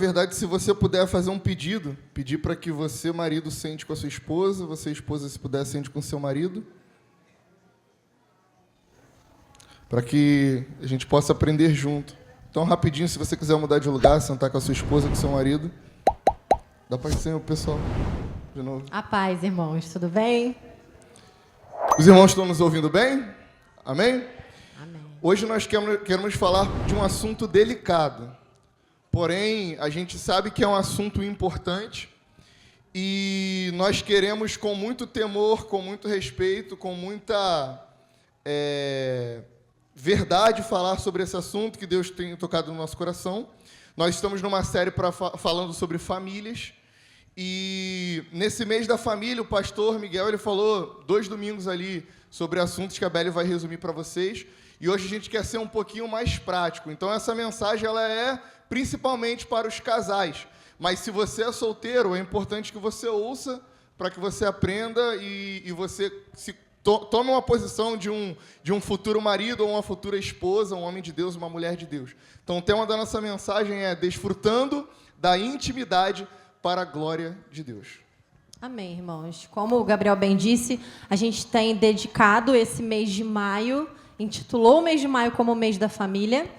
Na verdade, se você puder fazer um pedido, pedir para que você, marido, sente com a sua esposa, você, esposa, se puder, sente com o seu marido, para que a gente possa aprender junto. Então, rapidinho, se você quiser mudar de lugar, sentar com a sua esposa, com o seu marido. Dá paz do Senhor, pessoal. De novo. A paz, irmãos. Tudo bem? Os irmãos estão nos ouvindo bem? Amém? Amém. Hoje nós queremos falar de um assunto delicado. Porém, a gente sabe que é um assunto importante e nós queremos, com muito temor, com muito respeito, com muita verdade, falar sobre esse assunto que Deus tem tocado no nosso coração. Nós estamos numa série falando sobre famílias e nesse mês da família, o pastor Miguel ele falou 2 domingos ali sobre assuntos que a Beli vai resumir para vocês. E hoje a gente quer ser um pouquinho mais prático. Então, essa mensagem ela é principalmente para os casais. Mas, se você é solteiro, é importante que você ouça para que você aprenda e você tome uma posição de um futuro marido ou uma futura esposa, um homem de Deus, uma mulher de Deus. Então, o tema da nossa mensagem é Desfrutando da Intimidade para a Glória de Deus. Amém, irmãos. Como o Gabriel bem disse, a gente tem dedicado esse mês de maio, intitulou o mês de maio como o mês da família.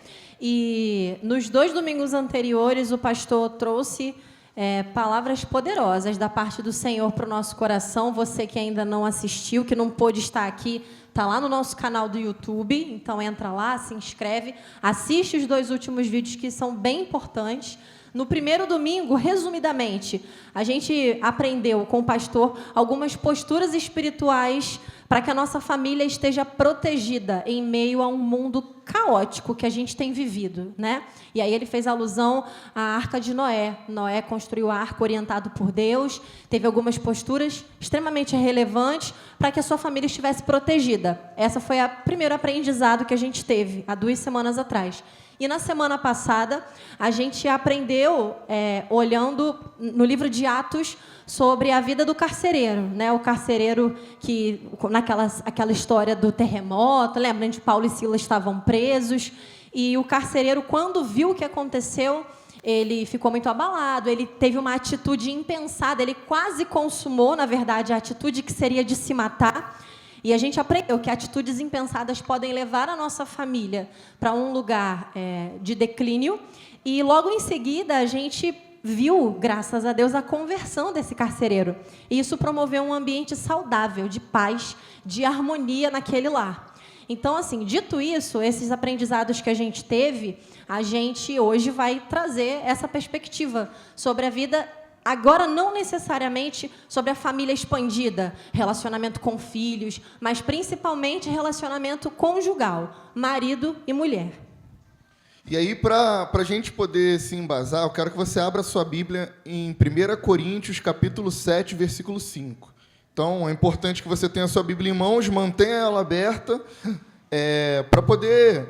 E nos 2 domingos anteriores, o pastor trouxe palavras poderosas da parte do Senhor para o nosso coração. Você que ainda não assistiu, que não pôde estar aqui, está lá no nosso canal do YouTube. Então, entra lá, se inscreve, assiste os 2 últimos vídeos que são bem importantes. No primeiro domingo, resumidamente, a gente aprendeu com o pastor algumas posturas espirituais para que a nossa família esteja protegida em meio a um mundo caótico que a gente tem vivido, né? E aí ele fez alusão à Arca de Noé. Noé construiu a arca orientado por Deus, teve algumas posturas extremamente relevantes para que a sua família estivesse protegida. Essa foi o primeiro aprendizado que a gente teve há 2 semanas atrás. E na semana passada, a gente aprendeu, olhando no livro de Atos, sobre a vida do carcereiro, né? O carcereiro que, aquela história do terremoto, lembra onde Paulo e Silas estavam presos, e o carcereiro, quando viu o que aconteceu, ele ficou muito abalado, ele teve uma atitude impensada, ele quase consumou, na verdade, a atitude que seria de se matar. E a gente aprendeu que atitudes impensadas podem levar a nossa família para um lugar de declínio. E logo em seguida a gente viu, graças a Deus, a conversão desse carcereiro. E isso promoveu um ambiente saudável, de paz, de harmonia naquele lar. Então, assim, dito isso, esses aprendizados que a gente teve, a gente hoje vai trazer essa perspectiva sobre a vida. Agora, não necessariamente sobre a família expandida, relacionamento com filhos, mas principalmente relacionamento conjugal, marido e mulher. E aí, para a gente poder se embasar, eu quero que você abra a sua Bíblia em 1 Coríntios, capítulo 7, versículo 5. Então, é importante que você tenha a sua Bíblia em mãos, mantenha ela aberta, para poder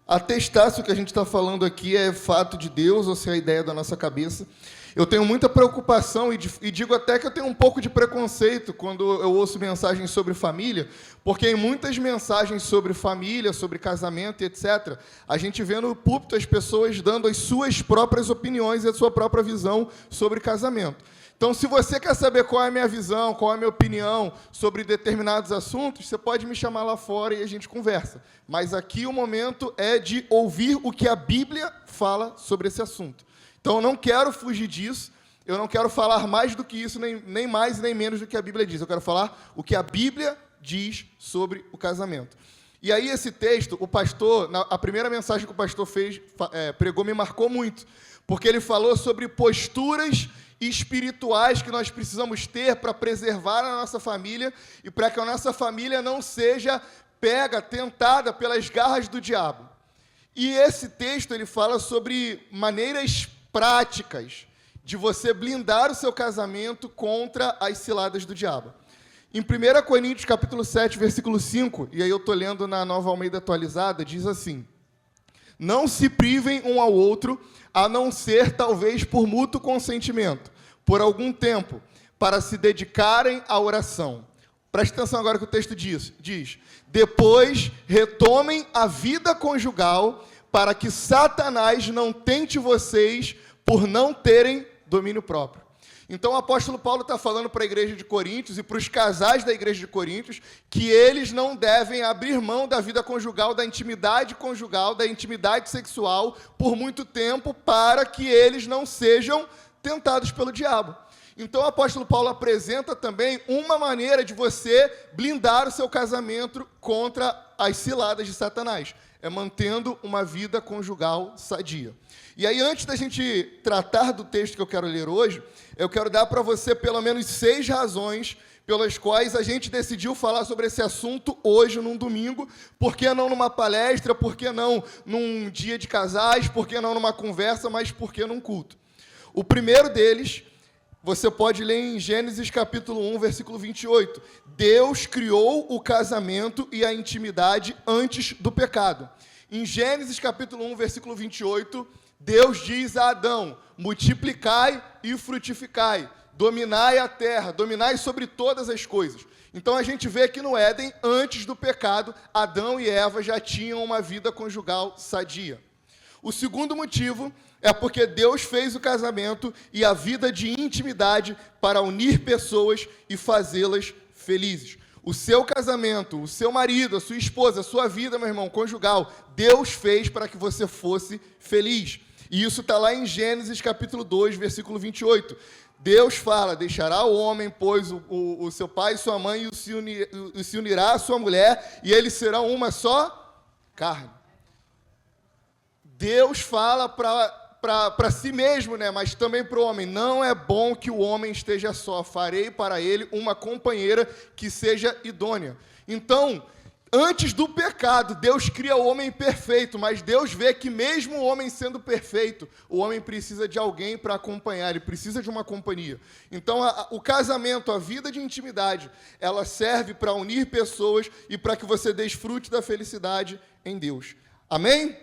atestar se o que a gente está falando aqui é fato de Deus ou se é a ideia da nossa cabeça. Eu tenho muita preocupação e digo até que eu tenho um pouco de preconceito quando eu ouço mensagens sobre família, porque em muitas mensagens sobre família, sobre casamento e etc., a gente vê no púlpito as pessoas dando as suas próprias opiniões e a sua própria visão sobre casamento. Então, se você quer saber qual é a minha visão, qual é a minha opinião sobre determinados assuntos, você pode me chamar lá fora e a gente conversa. Mas aqui o momento é de ouvir o que a Bíblia fala sobre esse assunto. Então, eu não quero fugir disso, eu não quero falar mais do que isso, nem mais nem menos do que a Bíblia diz. Eu quero falar o que a Bíblia diz sobre o casamento. E aí, esse texto, o pastor, a primeira mensagem que o pastor pregou, me marcou muito, porque ele falou sobre posturas espirituais que nós precisamos ter para preservar a nossa família e para que a nossa família não seja tentada pelas garras do diabo. E esse texto, ele fala sobre maneiras práticas de você blindar o seu casamento contra as ciladas do diabo. Em 1 Coríntios, capítulo 7, versículo 5, e aí eu estou lendo na Nova Almeida Atualizada, diz assim: não se privem um ao outro, a não ser, talvez, por mútuo consentimento, por algum tempo, para se dedicarem à oração. Preste atenção agora que o texto diz: depois retomem a vida conjugal, para que Satanás não tente vocês por não terem domínio próprio. Então o apóstolo Paulo está falando para a igreja de Coríntios e para os casais da igreja de Coríntios que eles não devem abrir mão da vida conjugal, da intimidade sexual por muito tempo para que eles não sejam tentados pelo diabo. Então o apóstolo Paulo apresenta também uma maneira de você blindar o seu casamento contra as ciladas de Satanás. É mantendo uma vida conjugal sadia. E aí, antes da gente tratar do texto que eu quero ler hoje, eu quero dar para você pelo menos 6 razões pelas quais a gente decidiu falar sobre esse assunto hoje, num domingo. Por que não numa palestra? Por que não num dia de casais? Por que não numa conversa? Mas por que num culto? O primeiro deles, você pode ler em Gênesis capítulo 1, versículo 28. Deus criou o casamento e a intimidade antes do pecado. Em Gênesis capítulo 1, versículo 28, Deus diz a Adão: multiplicai e frutificai, dominai a terra, dominai sobre todas as coisas. Então a gente vê que no Éden, antes do pecado, Adão e Eva já tinham uma vida conjugal sadia. O segundo motivo é porque Deus fez o casamento e a vida de intimidade para unir pessoas e fazê-las felizes. O seu casamento, o seu marido, a sua esposa, a sua vida, meu irmão, conjugal, Deus fez para que você fosse feliz. E isso está lá em Gênesis capítulo 2, versículo 28. Deus fala: deixará o homem, pois, o seu pai e sua mãe, e se unirá à sua mulher, e eles serão uma só carne. Deus fala para si mesmo, né, mas também para o homem: não é bom que o homem esteja só, farei para ele uma companheira que seja idônea. Então, antes do pecado, Deus cria o homem perfeito, mas Deus vê que mesmo o homem sendo perfeito, o homem precisa de alguém para acompanhar, ele precisa de uma companhia. Então, o casamento, a vida de intimidade, ela serve para unir pessoas e para que você desfrute da felicidade em Deus. Amém?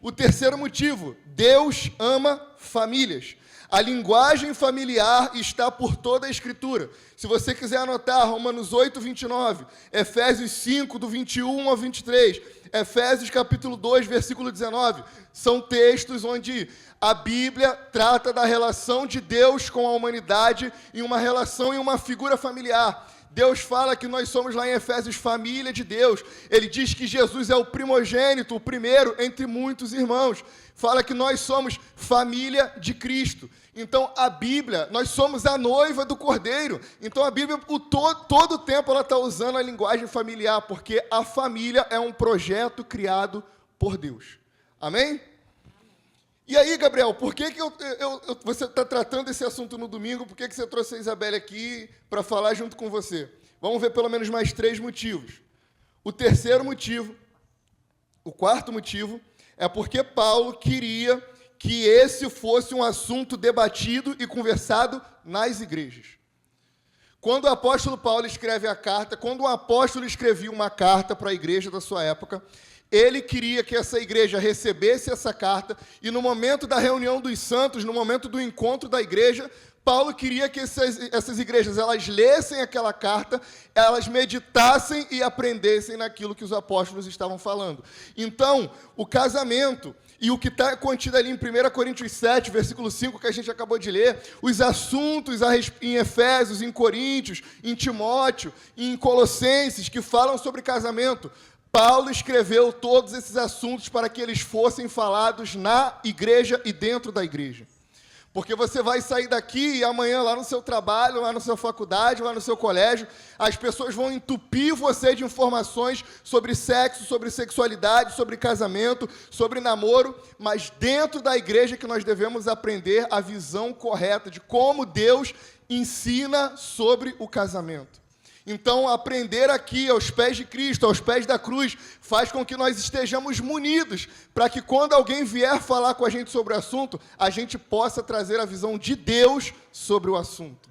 O terceiro motivo: Deus ama famílias. A linguagem familiar está por toda a Escritura. Se você quiser anotar, Romanos 8, 29, Efésios 5, do 21 ao 23, Efésios capítulo 2, versículo 19, são textos onde a Bíblia trata da relação de Deus com a humanidade em uma relação, em uma figura familiar. Deus fala que nós somos, lá em Efésios, família de Deus. Ele diz que Jesus é o primogênito, o primeiro entre muitos irmãos. Fala que nós somos família de Cristo. Então, a Bíblia, nós somos a noiva do Cordeiro. Então, a Bíblia, todo o tempo, ela está usando a linguagem familiar, porque a família é um projeto criado por Deus. Amém? E aí, Gabriel, por que você está tratando esse assunto no domingo? Por que você trouxe a Isabelle aqui para falar junto com você? Vamos ver pelo menos mais 3 motivos. O terceiro motivo, o quarto motivo, é porque Paulo queria que esse fosse um assunto debatido e conversado nas igrejas. Quando o apóstolo Paulo escreve a carta, quando um apóstolo escrevia uma carta para a igreja da sua época, ele queria que essa igreja recebesse essa carta e no momento da reunião dos santos, no momento do encontro da igreja, Paulo queria que essas igrejas, elas lessem aquela carta, elas meditassem e aprendessem naquilo que os apóstolos estavam falando. Então, o casamento e o que está contido ali em 1 Coríntios 7, versículo 5, que a gente acabou de ler, os assuntos em Efésios, em Coríntios, em Timóteo, em Colossenses, que falam sobre casamento, Paulo escreveu todos esses assuntos para que eles fossem falados na igreja e dentro da igreja. Porque você vai sair daqui e amanhã lá no seu trabalho, lá na sua faculdade, lá no seu colégio, as pessoas vão entupir você de informações sobre sexo, sobre sexualidade, sobre casamento, sobre namoro, mas dentro da igreja que nós devemos aprender a visão correta de como Deus ensina sobre o casamento. Então, aprender aqui, aos pés de Cristo, aos pés da cruz, faz com que nós estejamos munidos, para que quando alguém vier falar com a gente sobre o assunto, a gente possa trazer a visão de Deus sobre o assunto.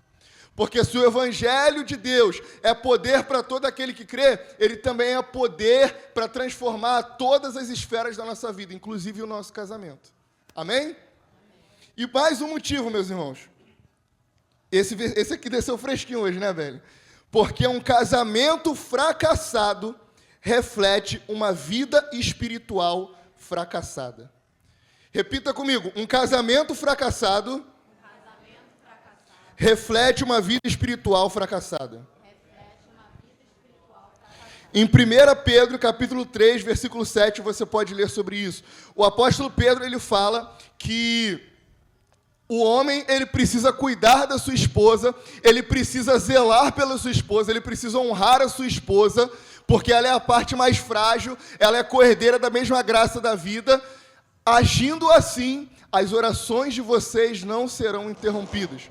Porque se o Evangelho de Deus é poder para todo aquele que crê, ele também é poder para transformar todas as esferas da nossa vida, inclusive o nosso casamento. Amém? E mais um motivo, meus irmãos. Esse aqui desceu fresquinho hoje, né, velho? Porque um casamento fracassado reflete uma vida espiritual fracassada. Repita comigo. Um casamento fracassado reflete uma vida espiritual fracassada. Em 1 Pedro, capítulo 3, versículo 7, você pode ler sobre isso. O apóstolo Pedro, ele fala que o homem, ele precisa cuidar da sua esposa, ele precisa zelar pela sua esposa, ele precisa honrar a sua esposa, porque ela é a parte mais frágil, ela é coerdeira da mesma graça da vida. Agindo assim, as orações de vocês não serão interrompidas.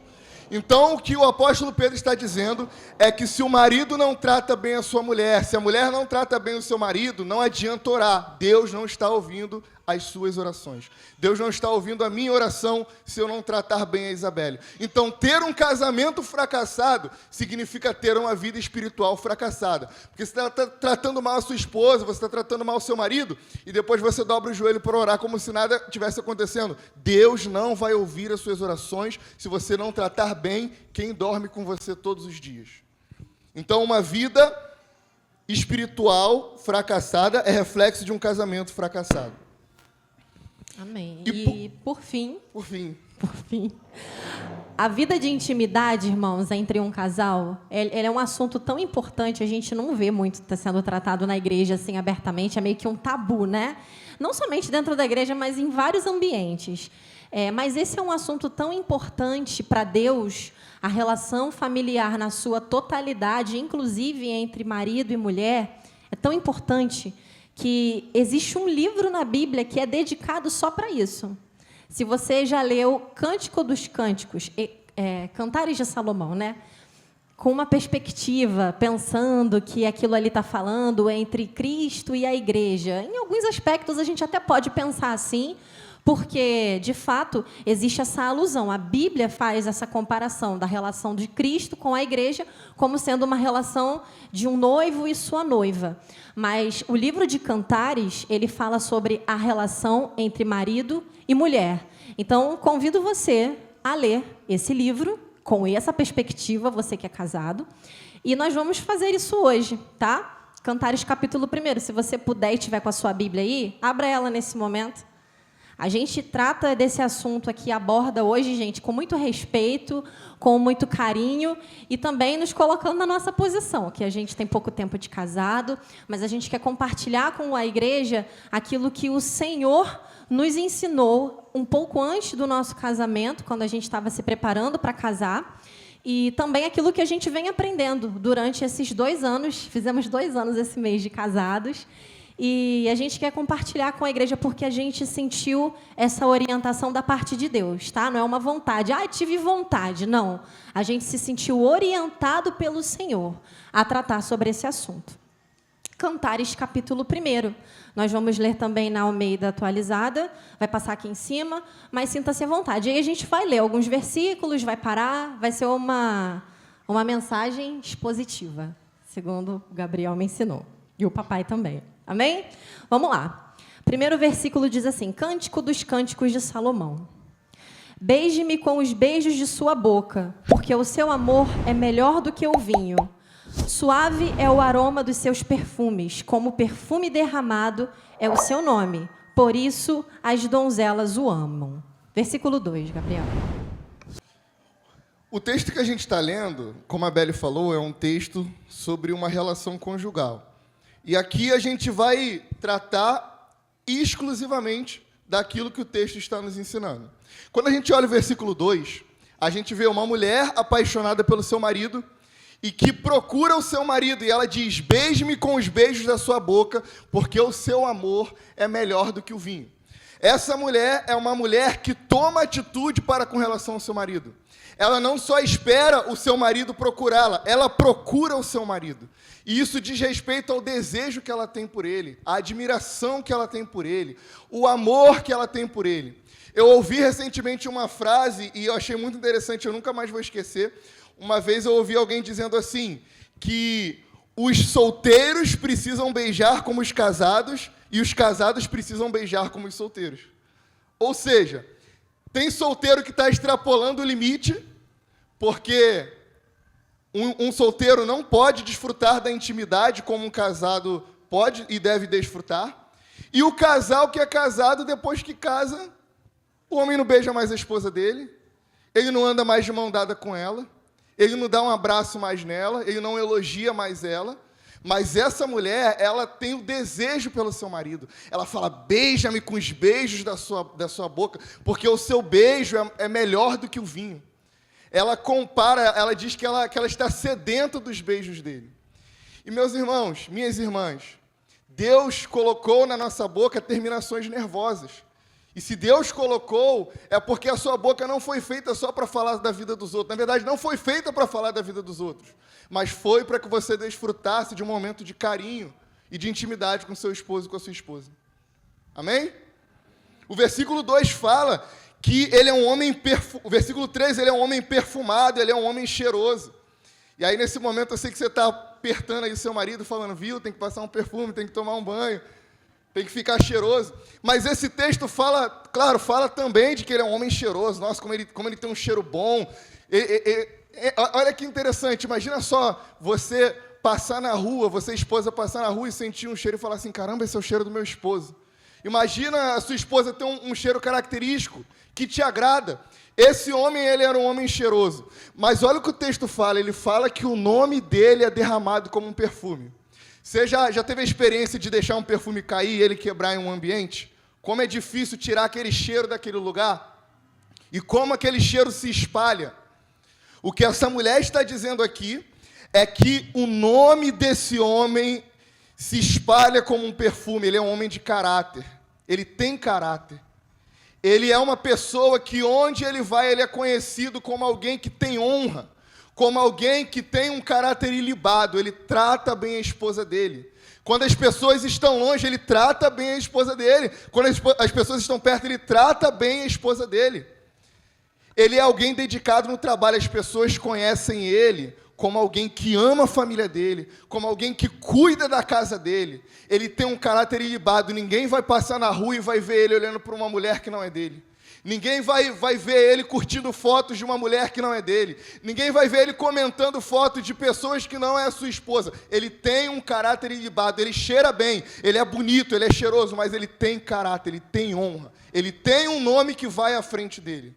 Então, o que o apóstolo Pedro está dizendo é que se o marido não trata bem a sua mulher, se a mulher não trata bem o seu marido, não adianta orar. Deus não está ouvindo as suas orações. Deus não está ouvindo a minha oração se eu não tratar bem a Isabelle. Então, ter um casamento fracassado significa ter uma vida espiritual fracassada. Porque você está tratando mal a sua esposa, você está tratando mal o seu marido, e depois você dobra o joelho para orar como se nada tivesse acontecendo. Deus não vai ouvir as suas orações se você não tratar bem quem dorme com você todos os dias. Então, uma vida espiritual fracassada é reflexo de um casamento fracassado. Amém. E por fim, Por fim, a vida de intimidade, irmãos, entre um casal, ele é um assunto tão importante, a gente não vê muito sendo tratado na igreja assim abertamente, é meio que um tabu, né? Não somente dentro da igreja, mas em vários ambientes. Mas esse é um assunto tão importante para Deus, a relação familiar na sua totalidade, inclusive entre marido e mulher, é tão importante que existe um livro na Bíblia que é dedicado só para isso. Se você já leu Cântico dos Cânticos, Cantares de Salomão, né? Com uma perspectiva, pensando que aquilo ali está falando entre Cristo e a igreja. Em alguns aspectos, a gente até pode pensar assim, porque, de fato, existe essa alusão. A Bíblia faz essa comparação da relação de Cristo com a igreja como sendo uma relação de um noivo e sua noiva. Mas o livro de Cantares, ele fala sobre a relação entre marido e mulher. Então, convido você a ler esse livro com essa perspectiva, você que é casado, e nós vamos fazer isso hoje, tá? Cantares capítulo 1. Se você puder e estiver com a sua Bíblia aí, abra ela nesse momento. A gente trata desse assunto aqui, aborda hoje, gente, com muito respeito, com muito carinho e também nos colocando na nossa posição, que a gente tem pouco tempo de casado, mas a gente quer compartilhar com a igreja aquilo que o Senhor nos ensinou um pouco antes do nosso casamento, quando a gente estava se preparando para casar, e também aquilo que a gente vem aprendendo durante esses 2 anos, fizemos 2 anos esse mês de casados, e a gente quer compartilhar com a igreja porque a gente sentiu essa orientação da parte de Deus, tá? Não é uma vontade. Tive vontade. Não. A gente se sentiu orientado pelo Senhor a tratar sobre esse assunto. Cantares, capítulo 1. Nós vamos ler também na Almeida atualizada. Vai passar aqui em cima, mas sinta-se à vontade. Aí a gente vai ler alguns versículos, vai parar, vai ser uma mensagem expositiva, segundo o Gabriel me ensinou. E o papai também. Amém? Vamos lá. Primeiro versículo diz assim: Cântico dos Cânticos de Salomão. Beije-me com os beijos de sua boca, porque o seu amor é melhor do que o vinho. Suave é o aroma dos seus perfumes, como perfume derramado é o seu nome. Por isso as donzelas o amam. Versículo 2, Gabriel. O texto que a gente está lendo, como a Belle falou, é um texto sobre uma relação conjugal. E aqui a gente vai tratar exclusivamente daquilo que o texto está nos ensinando. Quando a gente olha o versículo 2, a gente vê uma mulher apaixonada pelo seu marido e que procura o seu marido, e ela diz: beije-me com os beijos da sua boca, porque o seu amor é melhor do que o vinho. Essa mulher é uma mulher que toma atitude para com relação ao seu marido. Ela não só espera o seu marido procurá-la, ela procura o seu marido. E isso diz respeito ao desejo que ela tem por ele, a admiração que ela tem por ele, o amor que ela tem por ele. Eu ouvi recentemente uma frase, e eu achei muito interessante, eu nunca mais vou esquecer. Uma vez eu ouvi alguém dizendo assim, que os solteiros precisam beijar como os casados, e os casados precisam beijar como os solteiros. Ou seja, tem solteiro que está extrapolando o limite, porque um solteiro não pode desfrutar da intimidade como um casado pode e deve desfrutar. E o casal que é casado, depois que casa, O homem não beija mais a esposa dele, ele não anda mais de mão dada com ela, ele não dá um abraço mais nela, ele não elogia mais ela, mas essa mulher, ela tem o desejo pelo seu marido. Ela fala, beija-me com os beijos da sua boca, porque o seu beijo é melhor do que o vinho. Ela compara, ela diz que ela está sedenta dos beijos dele. E meus irmãos, minhas irmãs, Deus colocou na nossa boca terminações nervosas. E se Deus colocou, é porque a sua boca não foi feita só para falar da vida dos outros. Na verdade, não foi feita para falar da vida dos outros, mas foi para que você desfrutasse de um momento de carinho e de intimidade com seu esposo e com a sua esposa. Amém? O versículo 2 fala que ele é um homem o versículo 3, ele é um homem perfumado, ele é um homem cheiroso. E aí, nesse momento, eu sei que você está apertando aí o seu marido, falando, viu, tem que passar um perfume, tem que tomar um banho, tem que ficar cheiroso. Mas esse texto fala, claro, fala também de que ele é um homem cheiroso. Nossa, como ele tem um cheiro bom. Olha que interessante, imagina só você passar na rua, você esposa passar na rua e sentir um cheiro e falar assim, caramba, esse é o cheiro do meu esposo. Imagina a sua esposa ter um cheiro característico que te agrada. Esse homem, ele era um homem cheiroso. Mas olha o que o texto fala, ele fala que o nome dele é derramado como um perfume. Você já teve a experiência de deixar um perfume cair e ele quebrar em um ambiente? Como é difícil tirar aquele cheiro daquele lugar? E como aquele cheiro se espalha? O que essa mulher está dizendo aqui é que o nome desse homem se espalha como um perfume. Ele é um homem de caráter. Ele tem caráter. Ele é uma pessoa que onde ele vai, ele é conhecido como alguém que tem honra, como alguém que tem um caráter ilibado. Ele trata bem a esposa dele. Quando as pessoas estão longe, ele trata bem a esposa dele. Quando as pessoas estão perto, ele trata bem a esposa dele. Ele é alguém dedicado no trabalho. As pessoas conhecem ele como alguém que ama a família dele, como alguém que cuida da casa dele. Ele tem um caráter ilibado. Ninguém vai passar na rua e vai ver ele olhando para uma mulher que não é dele. Ninguém vai ver ele curtindo fotos de uma mulher que não é dele. Ninguém vai ver ele comentando fotos de pessoas que não é a sua esposa. Ele tem um caráter ilibado, ele cheira bem, ele é bonito, ele é cheiroso, mas ele tem caráter, ele tem honra. Ele tem um nome que vai à frente dele.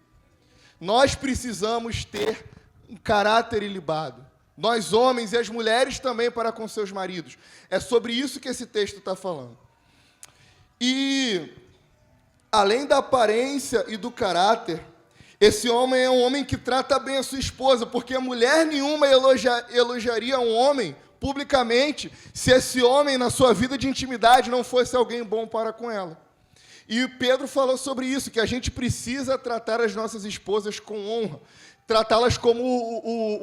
Nós precisamos ter um caráter ilibado. Nós, homens, e as mulheres também para com seus maridos. É sobre isso que esse texto está falando. E além da aparência e do caráter, esse homem é um homem que trata bem a sua esposa, porque mulher nenhuma elogiaria um homem publicamente se esse homem, na sua vida de intimidade, não fosse alguém bom para com ela. E Pedro falou sobre isso, que a gente precisa tratar as nossas esposas com honra, tratá-las como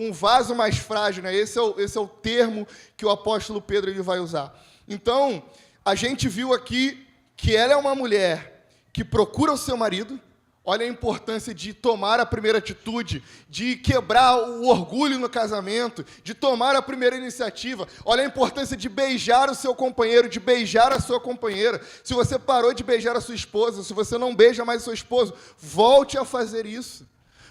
um vaso mais frágil, né? Esse é o termo que o apóstolo Pedro ele vai usar. Então, a gente viu aqui que ela é uma mulher que procura o seu marido. Olha a importância de tomar a primeira atitude, de quebrar o orgulho no casamento, de tomar a primeira iniciativa. Olha a importância de beijar o seu companheiro, de beijar a sua companheira. Se você parou de beijar a sua esposa, se você não beija mais o seu esposo, volte a fazer isso.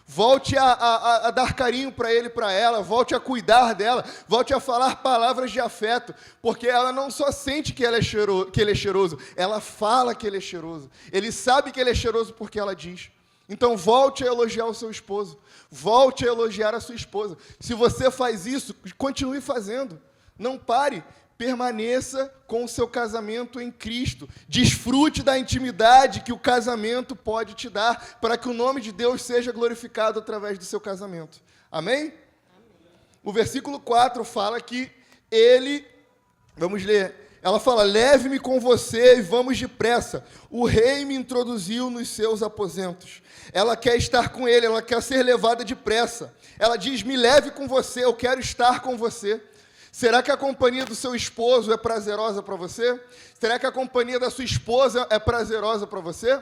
Volte a dar carinho para ele e para ela, volte a cuidar dela, volte a falar palavras de afeto, porque ela não só sente que ele é cheiroso, ela fala que ele é cheiroso. Ele sabe que ele é cheiroso porque ela diz. Então volte a elogiar o seu esposo, volte a elogiar a sua esposa. Se você faz isso, continue fazendo, não pare. Permaneça com o seu casamento em Cristo. Desfrute da intimidade que o casamento pode te dar, para que o nome de Deus seja glorificado através do seu casamento. Amém? Amém. O versículo 4 fala que ele, vamos ler, ela fala, leve-me com você e vamos depressa. O rei me introduziu nos seus aposentos. Ela quer estar com ele, ela quer ser levada depressa. Ela diz, me leve com você, eu quero estar com você. Será que a companhia do seu esposo é prazerosa para você? Será que a companhia da sua esposa é prazerosa para você?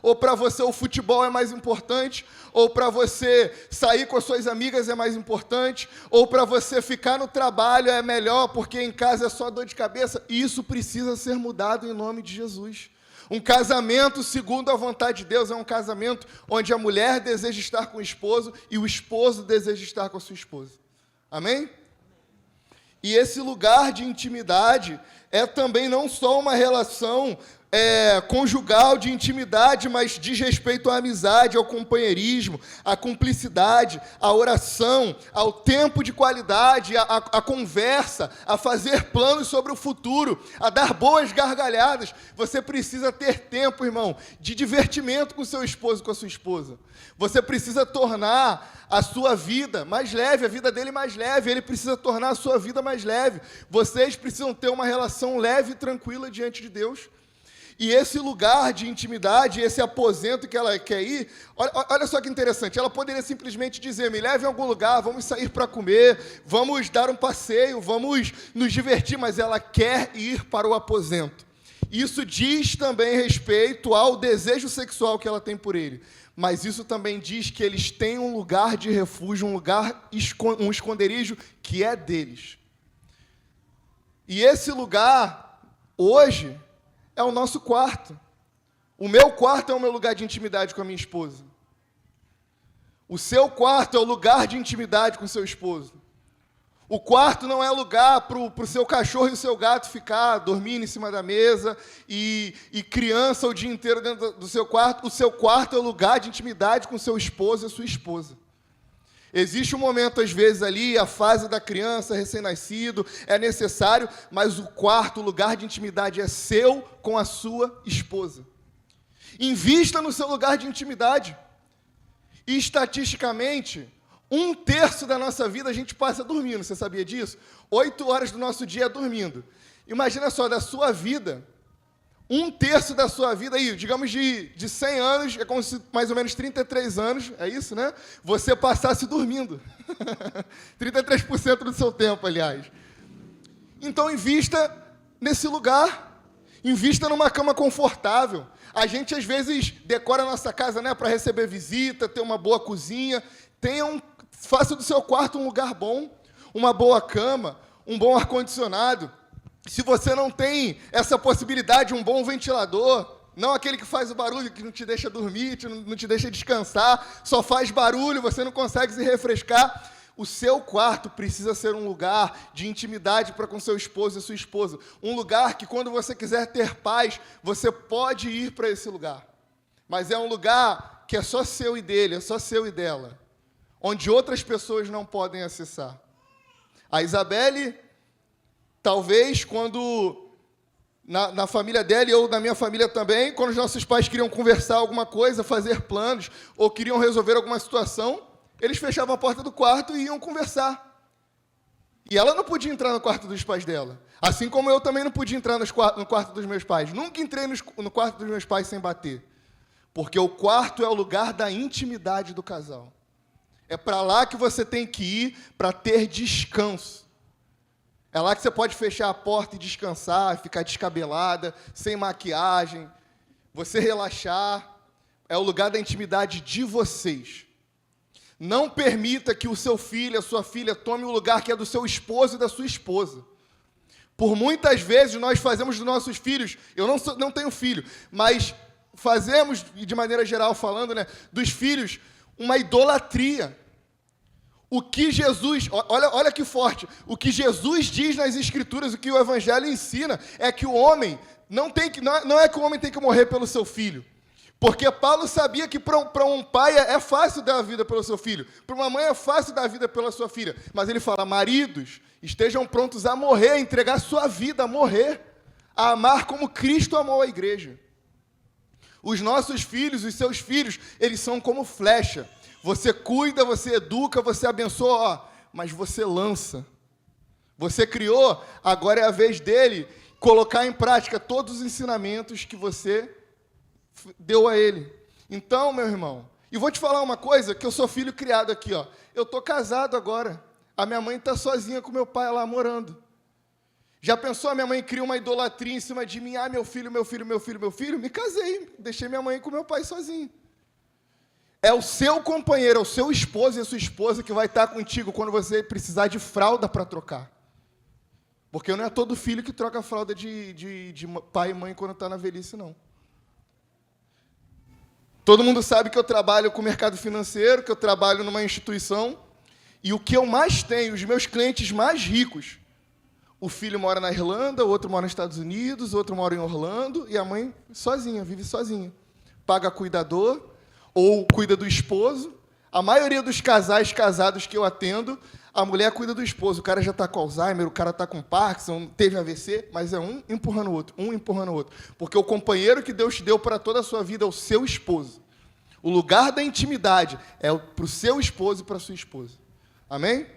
Ou para você o futebol é mais importante? Ou para você sair com as suas amigas é mais importante? Ou para você ficar no trabalho é melhor porque em casa é só dor de cabeça? Isso precisa ser mudado em nome de Jesus. Um casamento segundo a vontade de Deus é um casamento onde a mulher deseja estar com o esposo e o esposo deseja estar com a sua esposa. Amém? E esse lugar de intimidade é também não só uma relação conjugal, de intimidade, mas diz respeito à amizade, ao companheirismo, à cumplicidade, à oração, ao tempo de qualidade, à conversa, a fazer planos sobre o futuro, a dar boas gargalhadas. Você precisa ter tempo, irmão, de divertimento com o seu esposo, com a sua esposa. Você precisa tornar a sua vida mais leve, a vida dele mais leve, ele precisa tornar a sua vida mais leve. Vocês precisam ter uma relação leve e tranquila diante de Deus. E esse lugar de intimidade, esse aposento que ela quer ir, olha só que interessante, ela poderia simplesmente dizer, me leve em algum lugar, vamos sair para comer, vamos dar um passeio, vamos nos divertir, mas ela quer ir para o aposento. Isso diz também respeito ao desejo sexual que ela tem por ele, mas isso também diz que eles têm um lugar de refúgio, um esconderijo que é deles. E esse lugar, hoje, é o nosso quarto. O meu quarto é o meu lugar de intimidade com a minha esposa. O seu quarto é o lugar de intimidade com o seu esposo. O quarto não é lugar para o seu cachorro e o seu gato ficar dormindo em cima da mesa e criança o dia inteiro dentro do seu quarto. O seu quarto é o lugar de intimidade com o seu esposo e a sua esposa. Existe um momento, às vezes, ali, a fase da criança, recém-nascido, é necessário, mas o quarto, o lugar de intimidade é seu com a sua esposa. Invista no seu lugar de intimidade. E, estatisticamente, 1/3 da nossa vida a gente passa dormindo, você sabia disso? 8 horas do nosso dia é dormindo. Imagina só, da sua vida, 1/3 da sua vida, aí, digamos de 100 anos, é como se mais ou menos 33 anos, é isso, né? Você passasse dormindo. 33% do seu tempo, aliás. Então, invista nesse lugar. Invista numa cama confortável. A gente, às vezes, decora a nossa casa, né, para receber visita, ter uma boa cozinha. Faça do seu quarto um lugar bom, uma boa cama, um bom ar-condicionado. Se você não tem essa possibilidade, um bom ventilador, não aquele que faz o barulho, que não te deixa dormir, não te deixa descansar, só faz barulho, você não consegue se refrescar, o seu quarto precisa ser um lugar de intimidade para com seu esposo e sua esposa. Um lugar que, quando você quiser ter paz, você pode ir para esse lugar. Mas é um lugar que é só seu e dele, é só seu e dela, onde outras pessoas não podem acessar. A Isabelle, talvez, quando na família dela e eu na minha família também, quando os nossos pais queriam conversar alguma coisa, fazer planos, ou queriam resolver alguma situação, eles fechavam a porta do quarto e iam conversar. E ela não podia entrar no quarto dos pais dela. Assim como eu também não podia entrar no quarto dos meus pais. Nunca entrei no quarto dos meus pais sem bater. Porque o quarto é o lugar da intimidade do casal. É para lá que você tem que ir para ter descanso. É lá que você pode fechar a porta e descansar, ficar descabelada, sem maquiagem, você relaxar. É o lugar da intimidade de vocês. Não permita que o seu filho, a sua filha, tome o lugar que é do seu esposo e da sua esposa. Por muitas vezes nós fazemos dos nossos filhos, eu não tenho filho, mas fazemos, de maneira geral falando, né, dos filhos, uma idolatria. O que Jesus, olha que forte, o que Jesus diz nas Escrituras, o que o Evangelho ensina, é que o homem, não é que o homem tem que morrer pelo seu filho. Porque Paulo sabia que para um pai é fácil dar a vida pelo seu filho, para uma mãe é fácil dar a vida pela sua filha. Mas ele fala, maridos, estejam prontos a morrer, a entregar sua vida, a morrer, a amar como Cristo amou a igreja. Os nossos filhos, os seus filhos, eles são como flecha. Você cuida, você educa, você abençoa, mas você lança. Você criou, agora é a vez dele colocar em prática todos os ensinamentos que você deu a ele. Então, meu irmão, e vou te falar uma coisa, que eu sou filho criado aqui, ó. Eu estou casado agora. A minha mãe está sozinha com meu pai lá morando. Já pensou, a minha mãe cria uma idolatria em cima de mim? Ah, meu filho, meu filho, meu filho, meu filho. Me casei, deixei minha mãe com meu pai sozinho. É o seu companheiro, é o seu esposo e a sua esposa que vai estar contigo quando você precisar de fralda para trocar. Porque não é todo filho que troca fralda de pai e mãe quando está na velhice, não. Todo mundo sabe que eu trabalho com o mercado financeiro, que eu trabalho numa instituição, e o que eu mais tenho, os meus clientes mais ricos, O filho mora na Irlanda, o outro mora nos Estados Unidos, o outro mora em Orlando, e a mãe sozinha, vive sozinha. Paga cuidador, ou cuida do esposo. A maioria dos casais casados que eu atendo, a mulher cuida do esposo. O cara já está com Alzheimer, o cara está com Parkinson, teve AVC, mas é um empurrando o outro, um empurrando o outro. Porque o companheiro que Deus te deu para toda a sua vida é o seu esposo. O lugar da intimidade é para o seu esposo e para a sua esposa. Amém?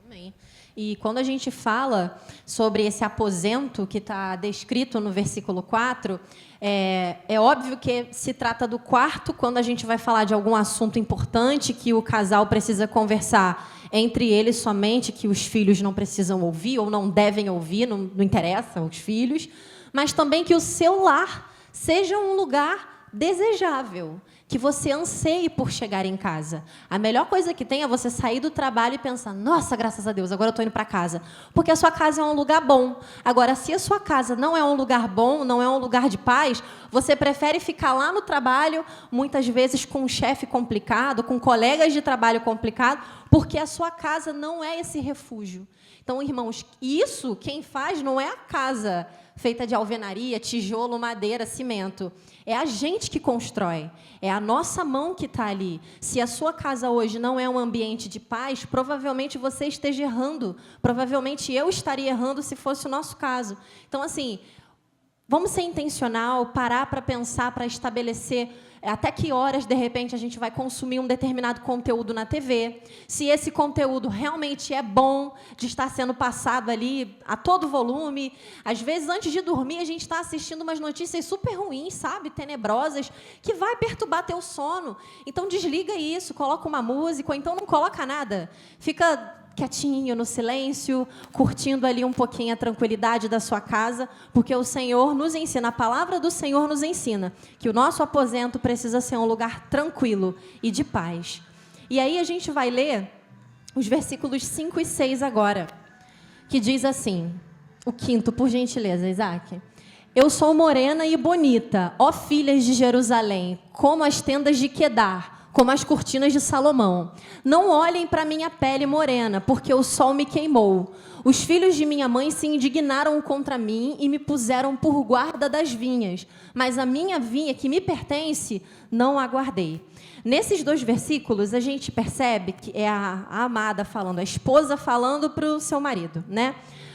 Amém. E quando a gente fala sobre esse aposento que está descrito no versículo 4, é óbvio que se trata do quarto quando a gente vai falar de algum assunto importante que o casal precisa conversar entre eles somente, que os filhos não precisam ouvir ou não devem ouvir, não interessa os filhos, mas também que o seu lar seja um lugar desejável, que você anseie por chegar em casa. A melhor coisa que tem é você sair do trabalho e pensar, nossa, graças a Deus, agora eu estou indo para casa. Porque a sua casa é um lugar bom. Agora, se a sua casa não é um lugar bom, não é um lugar de paz, você prefere ficar lá no trabalho, muitas vezes com um chefe complicado, com colegas de trabalho complicado, porque a sua casa não é esse refúgio. Então, irmãos, isso quem faz não é a casa feita de alvenaria, tijolo, madeira, cimento. É a gente que constrói. É a nossa mão que está ali. Se a sua casa hoje não é um ambiente de paz, provavelmente você esteja errando. Provavelmente eu estaria errando se fosse o nosso caso. Então, assim, vamos ser intencional, parar para pensar, para estabelecer até que horas, de repente, a gente vai consumir um determinado conteúdo na TV. Se esse conteúdo realmente é bom, de estar sendo passado ali a todo volume. Às vezes, antes de dormir, a gente está assistindo umas notícias super ruins, sabe? Tenebrosas, que vai perturbar teu sono. Então, desliga isso, coloca uma música, ou então não coloca nada. Fica quietinho, no silêncio, curtindo ali um pouquinho a tranquilidade da sua casa, porque o Senhor nos ensina, a palavra do Senhor nos ensina que o nosso aposento precisa ser um lugar tranquilo e de paz. E aí a gente vai ler os versículos 5 e 6 agora, que diz assim, o quinto, por gentileza, Isaac. Eu sou morena e bonita, ó filhas de Jerusalém, como as tendas de Quedar, como as cortinas de Salomão. Não olhem para minha pele morena, porque o sol me queimou. Os filhos de minha mãe se indignaram contra mim e me puseram por guarda das vinhas, mas a minha vinha, que me pertence, não a guardei. Nesses dois versículos, a gente percebe que é a amada falando, a esposa falando para o seu marido, né?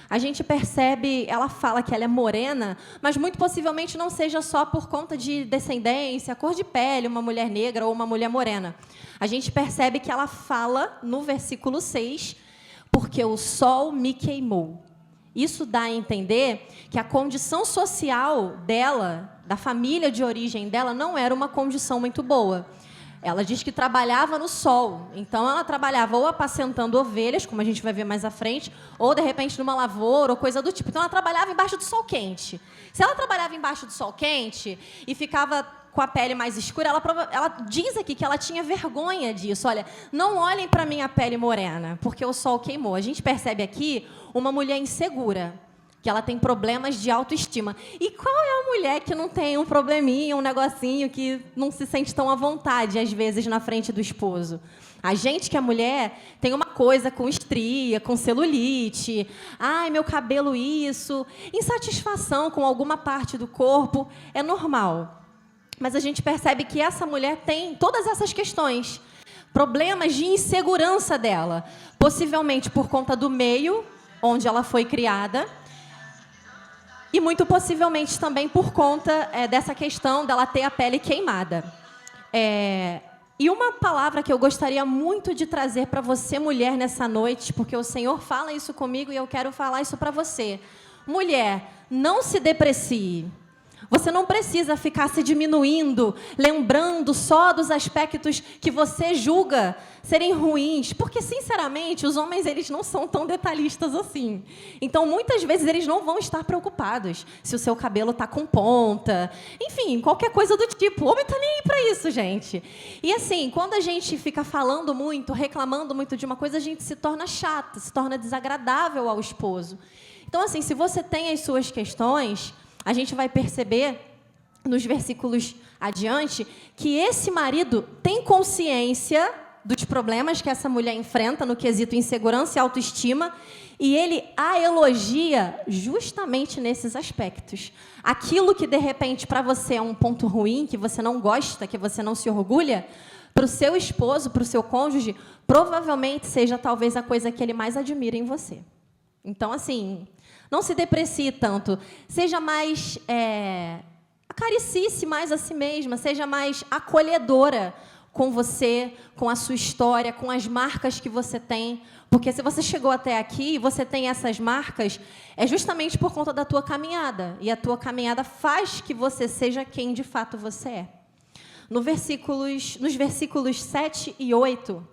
A gente percebe, ela fala que ela é morena, mas muito possivelmente não seja só por conta de descendência, cor de pele, uma mulher negra ou uma mulher morena. A gente percebe que ela fala, no versículo 6, porque o sol me queimou. Isso dá a entender que a condição social dela, da família de origem dela, não era uma condição muito boa. Ela diz que trabalhava no sol, então ela trabalhava ou apacentando ovelhas, como a gente vai ver mais à frente, ou de repente numa lavoura, ou coisa do tipo. Então ela trabalhava embaixo do sol quente. Se ela trabalhava embaixo do sol quente e ficava com a pele mais escura, ela diz aqui que ela tinha vergonha disso. Olha, não olhem para minha pele morena, porque o sol queimou. A gente percebe aqui uma mulher insegura, que ela tem problemas de autoestima. E qual é a mulher que não tem um probleminha, um negocinho, que não se sente tão à vontade, às vezes, na frente do esposo? A gente que é mulher tem uma coisa com estria, com celulite, ai, meu cabelo isso, insatisfação com alguma parte do corpo, é normal. Mas a gente percebe que essa mulher tem todas essas questões, problemas de insegurança dela, possivelmente por conta do meio onde ela foi criada, e muito possivelmente também por conta dessa questão dela ter a pele queimada. E uma palavra que eu gostaria muito de trazer para você, mulher, nessa noite, porque o Senhor fala isso comigo e eu quero falar isso para você. Mulher, não se deprecie. Você não precisa ficar se diminuindo, lembrando só dos aspectos que você julga serem ruins, porque, sinceramente, os homens eles não são tão detalhistas assim. Então, muitas vezes, eles não vão estar preocupados se o seu cabelo está com ponta, enfim, qualquer coisa do tipo. O homem está nem aí para isso, gente. E, assim, quando a gente fica falando muito, reclamando muito de uma coisa, a gente se torna chata, se torna desagradável ao esposo. Então, assim, se você tem as suas questões, a gente vai perceber, nos versículos adiante, que esse marido tem consciência dos problemas que essa mulher enfrenta no quesito insegurança e autoestima, e ele a elogia justamente nesses aspectos. Aquilo que, de repente, para você é um ponto ruim, que você não gosta, que você não se orgulha, para o seu esposo, para o seu cônjuge, provavelmente seja talvez a coisa que ele mais admira em você. Então, assim, não se deprecie tanto. Seja mais... acaricie-se mais a si mesma, seja mais acolhedora com você, com a sua história, com as marcas que você tem. Porque se você chegou até aqui e você tem essas marcas, é justamente por conta da tua caminhada. E a tua caminhada faz que você seja quem de fato você é. Nos versículos 7 e 8,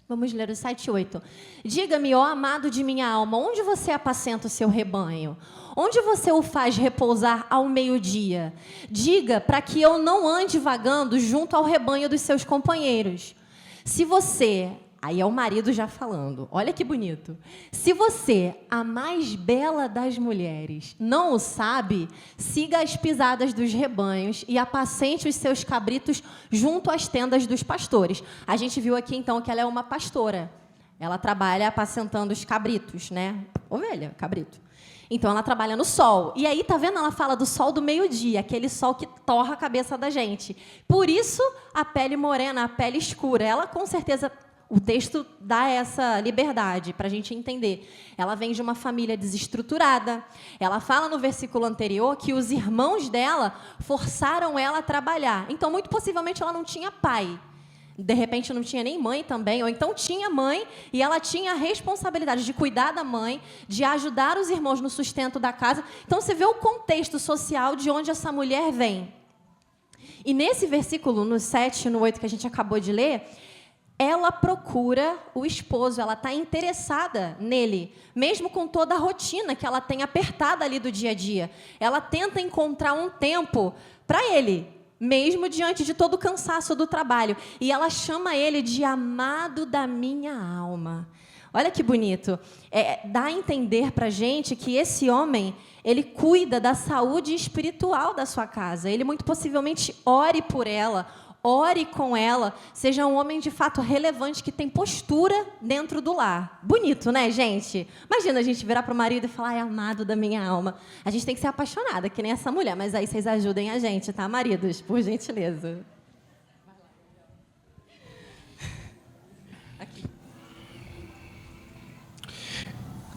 vamos ler os 7 e 8. Diga-me, ó amado de minha alma, onde você apacenta o seu rebanho? Onde você o faz repousar ao meio-dia? Diga, para que eu não ande vagando junto ao rebanho dos seus companheiros. Se você... Aí é o marido já falando. Olha que bonito. Se você, a mais bela das mulheres, não o sabe, siga as pisadas dos rebanhos e apacente os seus cabritos junto às tendas dos pastores. A gente viu aqui, então, que ela é uma pastora. Ela trabalha apacentando os cabritos, né? Ovelha, cabrito. Então, ela trabalha no sol. E aí, tá vendo? Ela fala do sol do meio-dia, aquele sol que torra a cabeça da gente. Por isso, a pele morena, a pele escura. Ela, com certeza... O texto dá essa liberdade para a gente entender. Ela vem de uma família desestruturada. Ela fala no versículo anterior que os irmãos dela forçaram ela a trabalhar. Então, muito possivelmente, ela não tinha pai. De repente, não tinha nem mãe também. Ou então, tinha mãe e ela tinha a responsabilidade de cuidar da mãe, de ajudar os irmãos no sustento da casa. Então, você vê o contexto social de onde essa mulher vem. E nesse versículo, no 7 e no 8 que a gente acabou de ler... Ela procura o esposo, ela está interessada nele, mesmo com toda a rotina que ela tem apertada ali do dia a dia. Ela tenta encontrar um tempo para ele, mesmo diante de todo o cansaço do trabalho. E ela chama ele de amado da minha alma. Olha que bonito. Dá a entender para a gente que esse homem, ele cuida da saúde espiritual da sua casa. Ele, muito possivelmente, ore por ela, ore com ela, seja um homem de fato relevante, que tem postura dentro do lar. Bonito, né, gente? Imagina a gente virar para o marido e falar, ai, amado da minha alma. A gente tem que ser apaixonada, que nem essa mulher, mas aí vocês ajudem a gente, tá, maridos? Por gentileza. Aqui.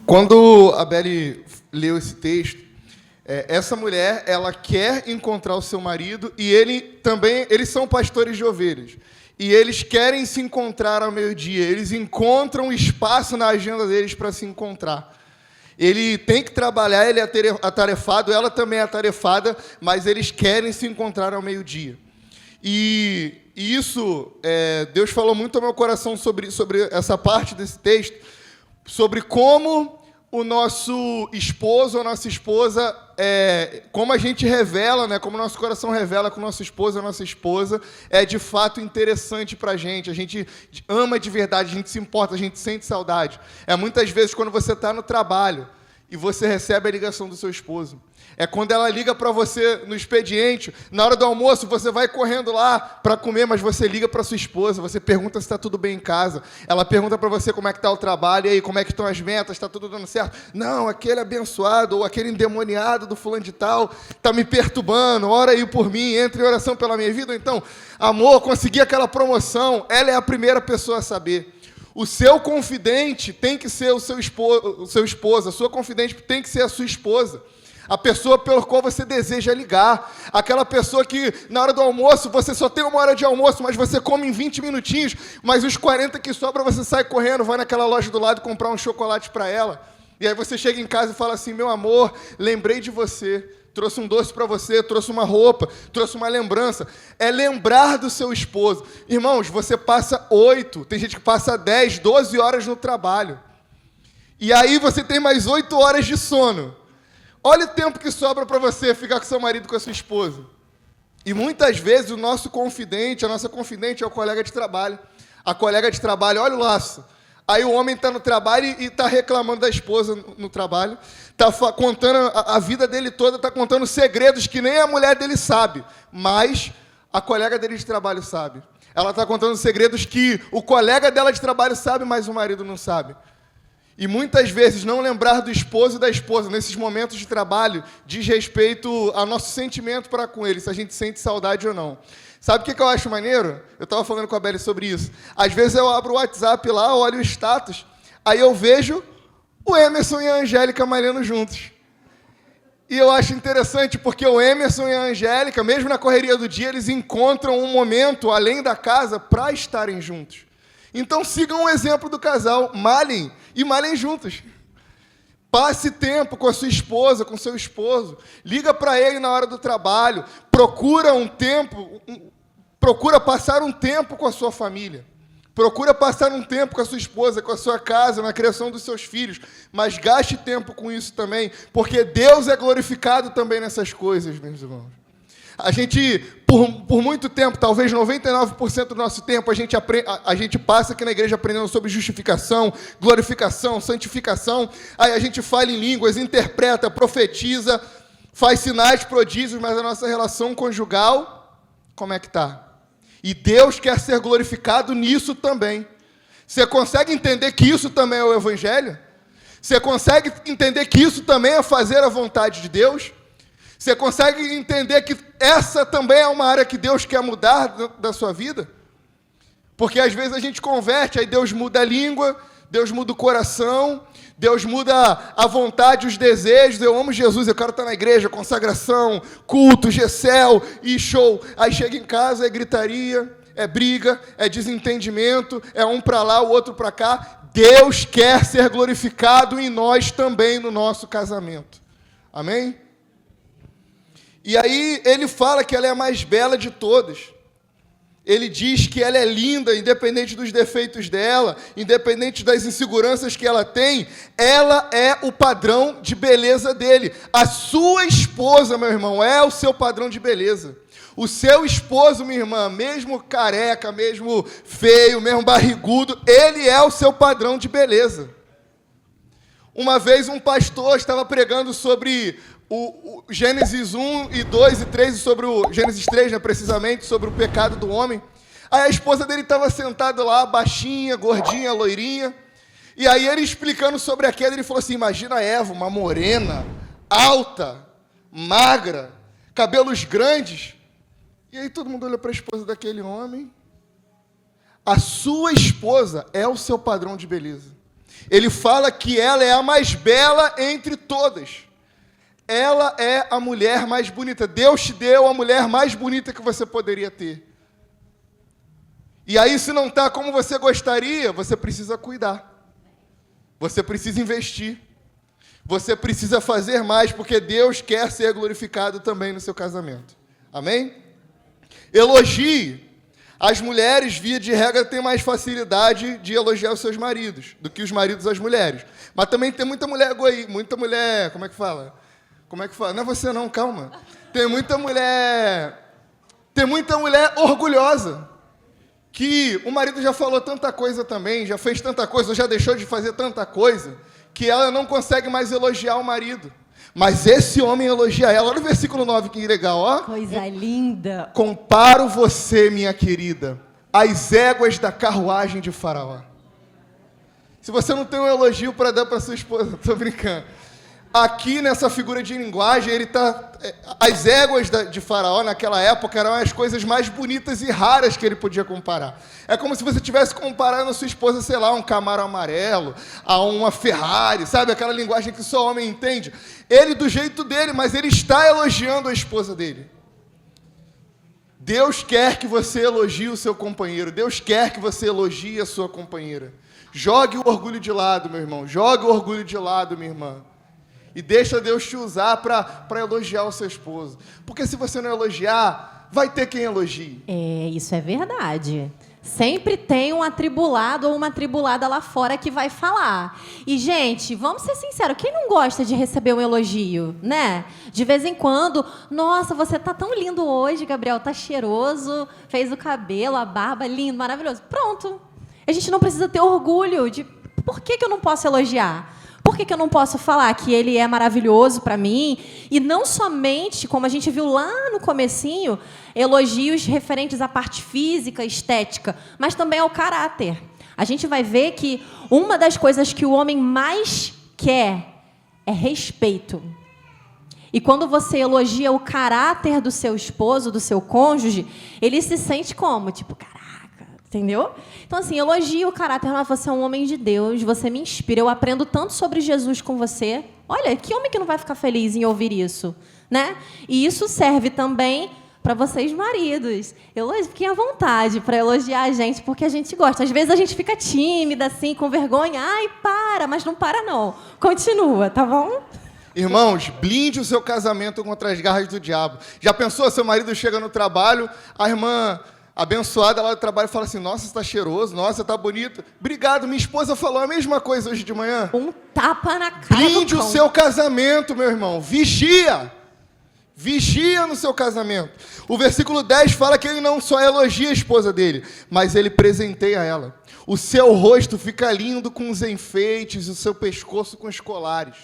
Quando a Beli leu esse texto, essa mulher, ela quer encontrar o seu marido e eles são pastores de ovelhas. E eles querem se encontrar ao meio-dia. Eles encontram espaço na agenda deles para se encontrar. Ele tem que trabalhar, ele é atarefado, ela também é atarefada, mas eles querem se encontrar ao meio-dia. E isso, Deus falou muito ao meu coração sobre essa parte desse texto, sobre como o nosso esposo ou nossa esposa, como a gente revela, né, como o nosso coração revela com o nosso esposo ou nossa esposa, é de fato interessante para a gente ama de verdade, a gente se importa, a gente sente saudade. Muitas vezes quando você está no trabalho e você recebe a ligação do seu esposo. Quando ela liga para você no expediente, na hora do almoço, você vai correndo lá para comer, mas você liga para sua esposa, você pergunta se está tudo bem em casa, ela pergunta para você como é que está o trabalho, e aí, como é que estão as metas, está tudo dando certo? Não, aquele abençoado, ou aquele endemoniado do fulano de tal, está me perturbando, ora aí por mim, entre em oração pela minha vida. Então, amor, consegui aquela promoção, ela é a primeira pessoa a saber. O seu confidente tem que ser o seu esposo, a sua confidente tem que ser a sua esposa. A pessoa pela qual você deseja ligar. Aquela pessoa que, na hora do almoço, você só tem 1 hora de almoço, mas você come em 20 minutinhos, mas os 40 que sobra, você sai correndo, vai naquela loja do lado comprar um chocolate para ela. E aí você chega em casa e fala assim, meu amor, lembrei de você, trouxe um doce para você, trouxe uma roupa, trouxe uma lembrança. É lembrar do seu esposo. Irmãos, você passa 8, tem gente que passa 10, 12 horas no trabalho. E aí você tem mais 8 horas de sono. Olha o tempo que sobra para você ficar com seu marido, com a sua esposa. E muitas vezes o nosso confidente, a nossa confidente é o colega de trabalho. A colega de trabalho, olha o laço. Aí o homem está no trabalho e está reclamando da esposa no trabalho. Está contando a vida dele toda, está contando segredos que nem a mulher dele sabe. Mas a colega dele de trabalho sabe. Ela está contando segredos que o colega dela de trabalho sabe, mas o marido não sabe. E muitas vezes não lembrar do esposo e da esposa nesses momentos de trabalho diz respeito ao nosso sentimento para com ele, se a gente sente saudade ou não. Sabe o que eu acho maneiro? Eu estava falando com a Beli sobre isso. Às vezes eu abro o WhatsApp lá, olho o status, aí eu vejo o Emerson e a Angélica malhando juntos. E eu acho interessante porque o Emerson e a Angélica, mesmo na correria do dia, eles encontram um momento além da casa para estarem juntos. Então sigam o exemplo do casal, malhem e malhem juntos. Passe tempo com a sua esposa, com seu esposo. Liga para ele na hora do trabalho. Procura passar um tempo com a sua família. Procura passar um tempo com a sua esposa, com a sua casa, na criação dos seus filhos. Mas gaste tempo com isso também, porque Deus é glorificado também nessas coisas, meus irmãos. A gente, por muito tempo, talvez 99% do nosso tempo, a gente passa aqui na igreja aprendendo sobre justificação, glorificação, santificação. Aí a gente fala em línguas, interpreta, profetiza, faz sinais, prodígios, mas a nossa relação conjugal, como é que está? E Deus quer ser glorificado nisso também. Você consegue entender que isso também é o Evangelho? Você consegue entender que isso também é fazer a vontade de Deus? Você consegue entender que essa também é uma área que Deus quer mudar da sua vida? Porque às vezes a gente converte, aí Deus muda a língua, Deus muda o coração, Deus muda a vontade, os desejos. Eu amo Jesus, eu quero estar na igreja, consagração, culto, Gessel e show. Aí chega em casa, é gritaria, é briga, é desentendimento, é um para lá, o outro para cá. Deus quer ser glorificado em nós também no nosso casamento. Amém? E aí ele fala que ela é a mais bela de todas. Ele diz que ela é linda, independente dos defeitos dela, independente das inseguranças que ela tem, ela é o padrão de beleza dele. A sua esposa, meu irmão, é o seu padrão de beleza. O seu esposo, minha irmã, mesmo careca, mesmo feio, mesmo barrigudo, ele é o seu padrão de beleza. Uma vez um pastor estava pregando sobre o Gênesis 1 e 2 e 3, sobre o Gênesis 3, né, precisamente, sobre o pecado do homem. Aí a esposa dele estava sentada lá, baixinha, gordinha, loirinha, e aí ele explicando sobre a queda, ele falou assim, imagina Eva, uma morena, alta, magra, cabelos grandes. E aí todo mundo olhou para a esposa daquele homem. A sua esposa é o seu padrão de beleza. Ele fala que ela é a mais bela entre todas. Ela é a mulher mais bonita. Deus te deu a mulher mais bonita que você poderia ter. E aí, se não está como você gostaria, você precisa cuidar. Você precisa investir. Você precisa fazer mais, porque Deus quer ser glorificado também no seu casamento. Amém? Elogie. As mulheres, via de regra, têm mais facilidade de elogiar os seus maridos do que os maridos às mulheres. Mas também tem muita mulher como é que fala? Não é você não, calma. Tem muita mulher orgulhosa, que o marido já falou tanta coisa também, já fez tanta coisa, ou já deixou de fazer tanta coisa, que ela não consegue mais elogiar o marido. Mas esse homem elogia ela. Olha o versículo 9, que legal, ó. Coisa linda. Comparo você, minha querida, às éguas da carruagem de Faraó. Se você não tem um elogio para dar para sua esposa, estou brincando. Aqui nessa figura de linguagem, as éguas de Faraó naquela época eram as coisas mais bonitas e raras que ele podia comparar. É como se você estivesse comparando a sua esposa, sei lá, a um Camaro amarelo, a uma Ferrari, sabe? Aquela linguagem que só homem entende. Ele do jeito dele, mas ele está elogiando a esposa dele. Deus quer que você elogie o seu companheiro. Deus quer que você elogie a sua companheira. Jogue o orgulho de lado, meu irmão. Jogue o orgulho de lado, minha irmã. E deixa Deus te usar para elogiar o seu esposo. Porque se você não elogiar, vai ter quem elogie. Isso é verdade. Sempre tem um atribulado ou uma atribulada lá fora que vai falar. E, gente, vamos ser sinceros, quem não gosta de receber um elogio, né? De vez em quando, nossa, você tá tão lindo hoje, Gabriel, tá cheiroso, fez o cabelo, a barba, lindo, maravilhoso. Pronto. A gente não precisa ter orgulho de por que eu não posso elogiar? por que eu não posso falar que ele é maravilhoso para mim? E não somente, como a gente viu lá no comecinho, elogios referentes à parte física, estética, mas também ao caráter. A gente vai ver que uma das coisas que o homem mais quer é respeito. E quando você elogia o caráter do seu esposo, do seu cônjuge, ele se sente como? Tipo, caraca, entendeu? Então, assim, elogia o caráter. Você é um homem de Deus, você me inspira. Eu aprendo tanto sobre Jesus com você. Olha, que homem que não vai ficar feliz em ouvir isso, né? E isso serve também para vocês, maridos. Fiquem à vontade para elogiar a gente, porque a gente gosta. Às vezes a gente fica tímida, assim, com vergonha. Ai, para, mas não para, não. Continua, tá bom? Irmãos, blinde o seu casamento contra as garras do diabo. Já pensou, seu marido chega no trabalho, a irmã abençoada lá do trabalho fala assim, nossa, você está cheiroso, nossa, está bonito. Obrigado, minha esposa falou a mesma coisa hoje de manhã. Um tapa na cara. Blinde o seu casamento, meu irmão. Vigia. Vigia no seu casamento. O versículo 10 fala que ele não só elogia a esposa dele, mas ele presenteia ela. O seu rosto fica lindo com os enfeites, o seu pescoço com os colares.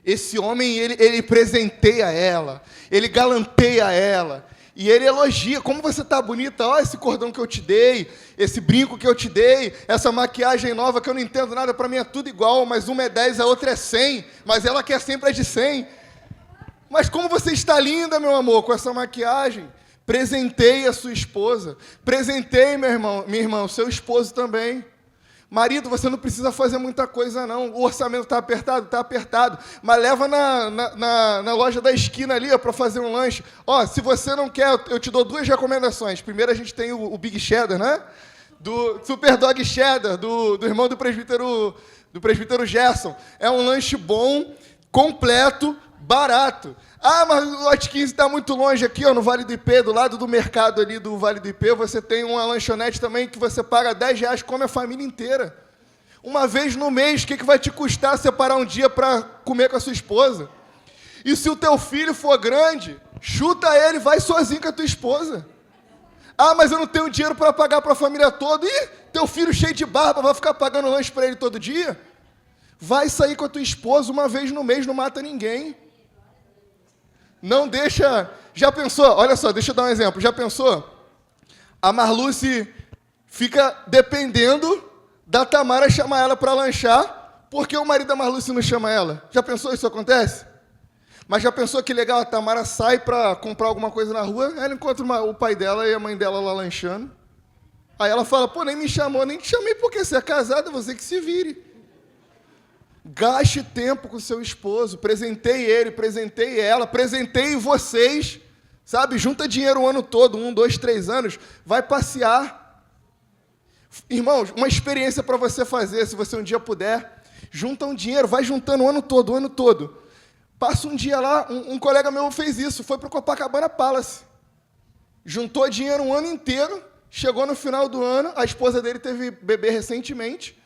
Esse homem, ele presenteia ela, ele galanteia ela, e ele elogia, como você está bonita, ó, esse cordão que eu te dei, esse brinco que eu te dei, essa maquiagem nova que eu não entendo nada, para mim é tudo igual, mas uma é 10, a outra é 100, mas ela quer sempre a de 100. Mas como você está linda, meu amor, com essa maquiagem, presenteie a sua esposa, presenteie, meu irmão, minha irmã, o seu esposo também. Marido, você não precisa fazer muita coisa, não. O orçamento está apertado. Mas leva na loja da esquina ali para fazer um lanche. Ó, se você não quer, eu te dou 2 recomendações. Primeiro, a gente tem o Big Cheddar, né? Do Super Dog Cheddar, do irmão do presbítero Gerson. É um lanche bom, completo, barato. Ah, mas o Lote 15 está muito longe aqui, ó, no Vale do Ipê, do lado do mercado ali do Vale do Ipê, você tem uma lanchonete também que você paga R$10, come a família inteira. Uma vez no mês, o que vai te custar separar um dia para comer com a sua esposa? E se o teu filho for grande, chuta ele, vai sozinho com a tua esposa. Ah, mas eu não tenho dinheiro para pagar para a família toda. Ih, teu filho cheio de barba, vai ficar pagando lanche para ele todo dia? Vai sair com a tua esposa uma vez no mês, não mata ninguém. Não deixa... Já pensou? Olha só, deixa eu dar um exemplo. Já pensou? A Marluce fica dependendo da Tamara chamar ela para lanchar, porque o marido da Marluce não chama ela. Já pensou isso acontece? Mas já pensou que legal? A Tamara sai para comprar alguma coisa na rua, ela encontra o pai dela e a mãe dela lá lanchando. Aí ela fala, pô, nem me chamou, nem te chamei porque você é casada, você que se vire. Gaste tempo com o seu esposo, presenteie ele, presenteie ela, presenteie vocês, sabe? Junta dinheiro o ano todo, 1, 2, 3 anos, vai passear. Irmãos, uma experiência para você fazer, se você um dia puder, junta um dinheiro, vai juntando o ano todo. Passa um dia lá, um colega meu fez isso, foi para o Copacabana Palace. Juntou dinheiro um ano inteiro, chegou no final do ano, a esposa dele teve bebê recentemente,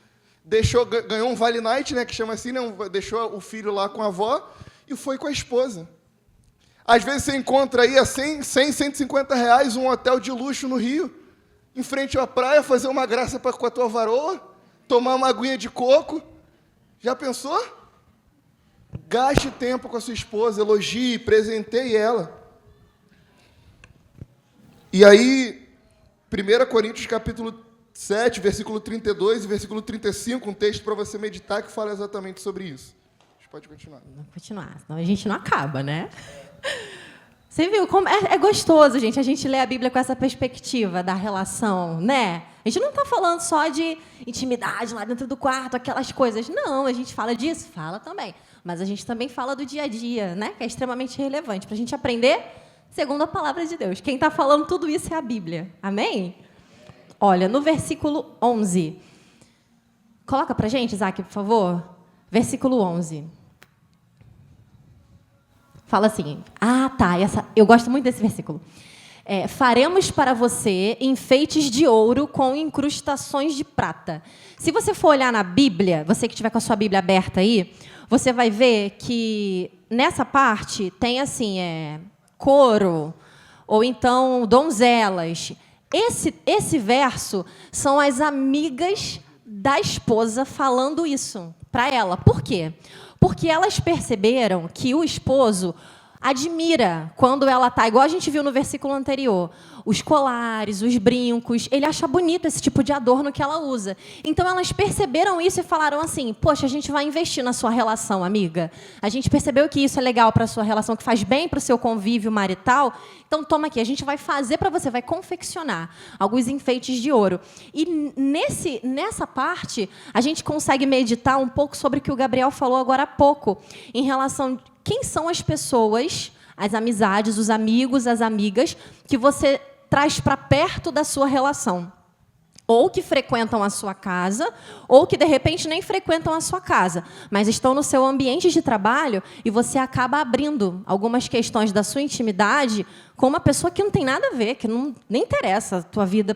ganhou um Vale Night, né, que chama assim, né, deixou o filho lá com a avó e foi com a esposa. Às vezes você encontra aí a 100, 150 reais um hotel de luxo no Rio, em frente à praia, fazer uma graça com a tua varoa, tomar uma aguinha de coco. Já pensou? Gaste tempo com a sua esposa, elogie, presenteie ela. E aí, 1 Coríntios capítulo 7, versículo 32 e versículo 35, um texto para você meditar que fala exatamente sobre isso. A gente pode continuar. Vamos continuar, senão a gente não acaba, né? Você viu como é gostoso, gente, a gente lê a Bíblia com essa perspectiva da relação, né? A gente não está falando só de intimidade lá dentro do quarto, aquelas coisas. Não, a gente fala disso? Fala também. Mas a gente também fala do dia a dia, né? Que é extremamente relevante para a gente aprender segundo a palavra de Deus. Quem está falando tudo isso é a Bíblia. Amém? Olha, no versículo 11. Coloca para a gente, Isaac, por favor. Versículo 11. Fala assim. Eu gosto muito desse versículo. Faremos para você enfeites de ouro com incrustações de prata. Se você for olhar na Bíblia, você que estiver com a sua Bíblia aberta aí, você vai ver que nessa parte tem assim, couro, ou então donzelas. Esse verso são as amigas da esposa falando isso para ela. Por quê? Porque elas perceberam que o esposo admira quando ela está, igual a gente viu no versículo anterior, os colares, os brincos, ele acha bonito esse tipo de adorno que ela usa. Então, elas perceberam isso e falaram assim, poxa, a gente vai investir na sua relação, amiga. A gente percebeu que isso é legal para a sua relação, que faz bem para o seu convívio marital. Então, toma aqui, a gente vai fazer para você, vai confeccionar alguns enfeites de ouro. E nessa parte, a gente consegue meditar um pouco sobre o que o Gabriel falou agora há pouco, em relação a quem são as pessoas, as amizades, os amigos, as amigas, que você traz para perto da sua relação. Ou que frequentam a sua casa, ou que, de repente, nem frequentam a sua casa, mas estão no seu ambiente de trabalho e você acaba abrindo algumas questões da sua intimidade com uma pessoa que não tem nada a ver, que não, nem interessa a tua vida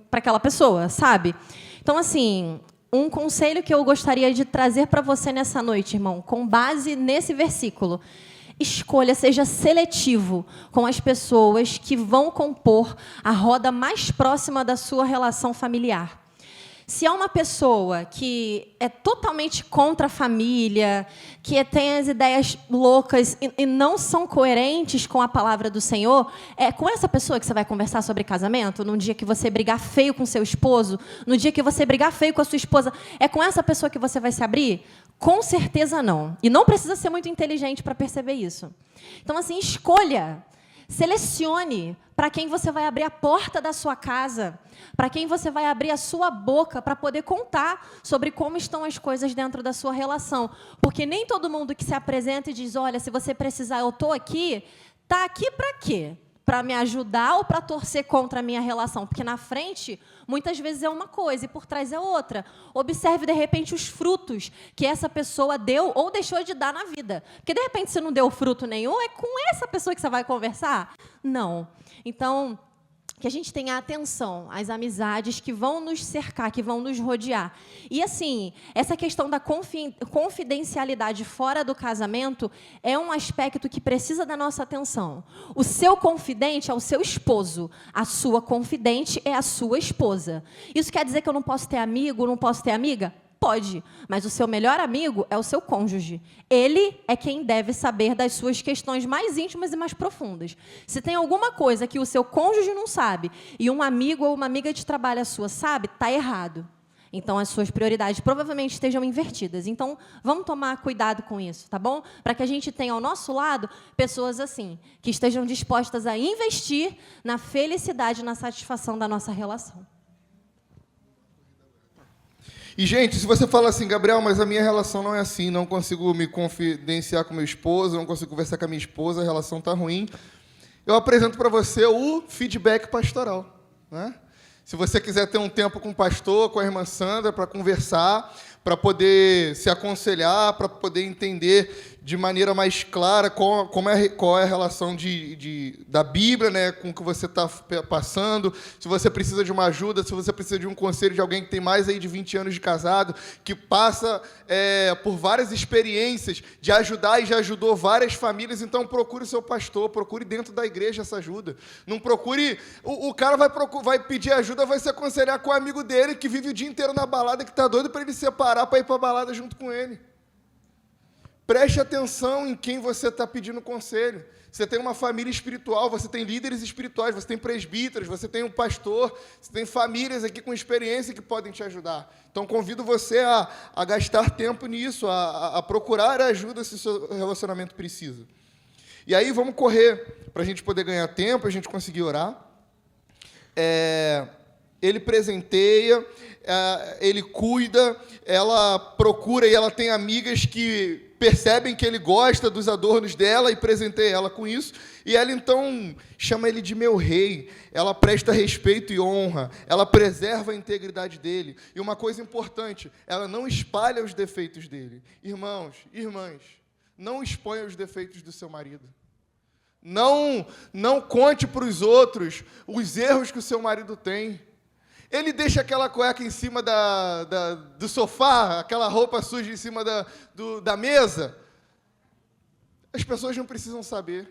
para aquela pessoa, sabe? Então, assim, um conselho que eu gostaria de trazer para você nessa noite, irmão, com base nesse versículo: escolha, seja seletivo com as pessoas que vão compor a roda mais próxima da sua relação familiar. Se é uma pessoa que é totalmente contra a família, que tem as ideias loucas e não são coerentes com a palavra do Senhor, é com essa pessoa que você vai conversar sobre casamento? No dia que você brigar feio com seu esposo? No dia que você brigar feio com a sua esposa? É com essa pessoa que você vai se abrir? Com certeza não. E não precisa ser muito inteligente para perceber isso. Então, assim, escolha. Selecione para quem você vai abrir a porta da sua casa, para quem você vai abrir a sua boca para poder contar sobre como estão as coisas dentro da sua relação. Porque nem todo mundo que se apresenta e diz, olha, se você precisar, eu estou aqui, está aqui para quê? Para me ajudar ou para torcer contra a minha relação? Porque na frente, muitas vezes é uma coisa e por trás é outra. Observe, de repente, os frutos que essa pessoa deu ou deixou de dar na vida. Porque, de repente, se não deu fruto nenhum, é com essa pessoa que você vai conversar? Não. Então, que a gente tenha atenção às amizades que vão nos cercar, que vão nos rodear. E, assim, essa questão da confidencialidade fora do casamento é um aspecto que precisa da nossa atenção. O seu confidente é o seu esposo. A sua confidente é a sua esposa. Isso quer dizer que eu não posso ter amigo, não posso ter amiga? Pode, mas o seu melhor amigo é o seu cônjuge. Ele é quem deve saber das suas questões mais íntimas e mais profundas. Se tem alguma coisa que o seu cônjuge não sabe e um amigo ou uma amiga de trabalho sua sabe, está errado. Então, as suas prioridades provavelmente estejam invertidas. Então, vamos tomar cuidado com isso, tá bom? Para que a gente tenha ao nosso lado pessoas assim, que estejam dispostas a investir na felicidade e na satisfação da nossa relação. E, gente, se você fala assim, Gabriel, mas a minha relação não é assim, não consigo me confidenciar com meu esposo, não consigo conversar com a minha esposa, a relação está ruim, eu apresento para você o feedback pastoral, né? Se você quiser ter um tempo com o pastor, com a irmã Sandra, para conversar, para poder se aconselhar, para poder entender de maneira mais clara qual é a relação da Bíblia, né, com o que você está passando, se você precisa de uma ajuda, se você precisa de um conselho de alguém que tem mais aí de 20 anos de casado, que passa por várias experiências de ajudar e já ajudou várias famílias, então procure o seu pastor, procure dentro da igreja essa ajuda. Não procure... O cara vai pedir ajuda, vai se aconselhar com o amigo dele, que vive o dia inteiro na balada, que está doido para ele separar, para ir para a balada junto com ele. Preste atenção em quem você está pedindo conselho. Você tem uma família espiritual, você tem líderes espirituais, você tem presbíteros, você tem um pastor, você tem famílias aqui com experiência que podem te ajudar. Então, convido você a gastar tempo nisso, a procurar ajuda se o seu relacionamento precisa. E aí, vamos correr para a gente poder ganhar tempo, a gente conseguir orar. Ele presenteia, ele cuida, ela procura e ela tem amigas que percebem que ele gosta dos adornos dela e presenteia ela com isso. E ela, então, chama ele de meu rei. Ela presta respeito e honra. Ela preserva a integridade dele. E uma coisa importante, ela não espalha os defeitos dele. Irmãos, irmãs, não exponha os defeitos do seu marido. Não conte para os outros os erros que o seu marido tem. Ele deixa aquela cueca em cima do sofá, aquela roupa suja em cima da mesa. As pessoas não precisam saber.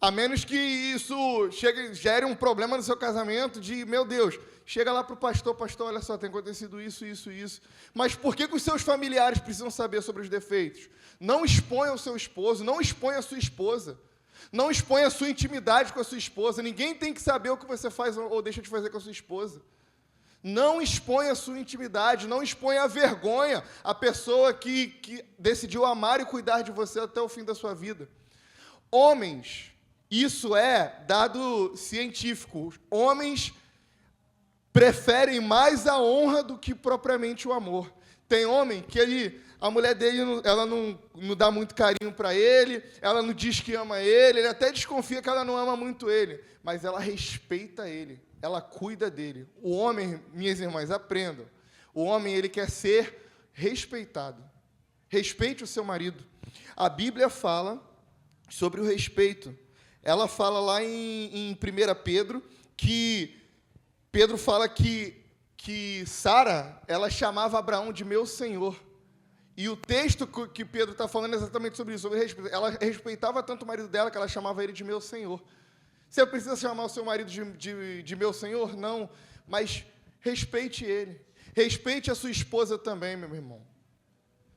A menos que isso gere um problema no seu casamento de, meu Deus, chega lá para o pastor, olha só, tem acontecido isso, isso, isso. Mas por que os seus familiares precisam saber sobre os defeitos? Não exponha o seu esposo, não exponha a sua esposa. Não exponha a sua intimidade com a sua esposa. Ninguém tem que saber o que você faz ou deixa de fazer com a sua esposa. Não exponha a sua intimidade, não exponha a vergonha a pessoa que decidiu amar e cuidar de você até o fim da sua vida. Homens, isso é dado científico. Homens preferem mais a honra do que propriamente o amor. Tem homem que a mulher dele ela não dá muito carinho para ele, ela não diz que ama ele até desconfia que ela não ama muito ele, mas ela respeita ele, ela cuida dele. O homem, minhas irmãs, aprendam, o homem ele quer ser respeitado. Respeite o seu marido. A Bíblia fala sobre o respeito. Ela fala lá em 1 Pedro, que Pedro fala que Sara, ela chamava Abraão de meu senhor. E o texto que Pedro está falando é exatamente sobre isso, sobre respeito. Ela respeitava tanto o marido dela que ela chamava ele de meu senhor. Você precisa chamar o seu marido de meu senhor? Não, mas respeite ele. Respeite a sua esposa também, meu irmão.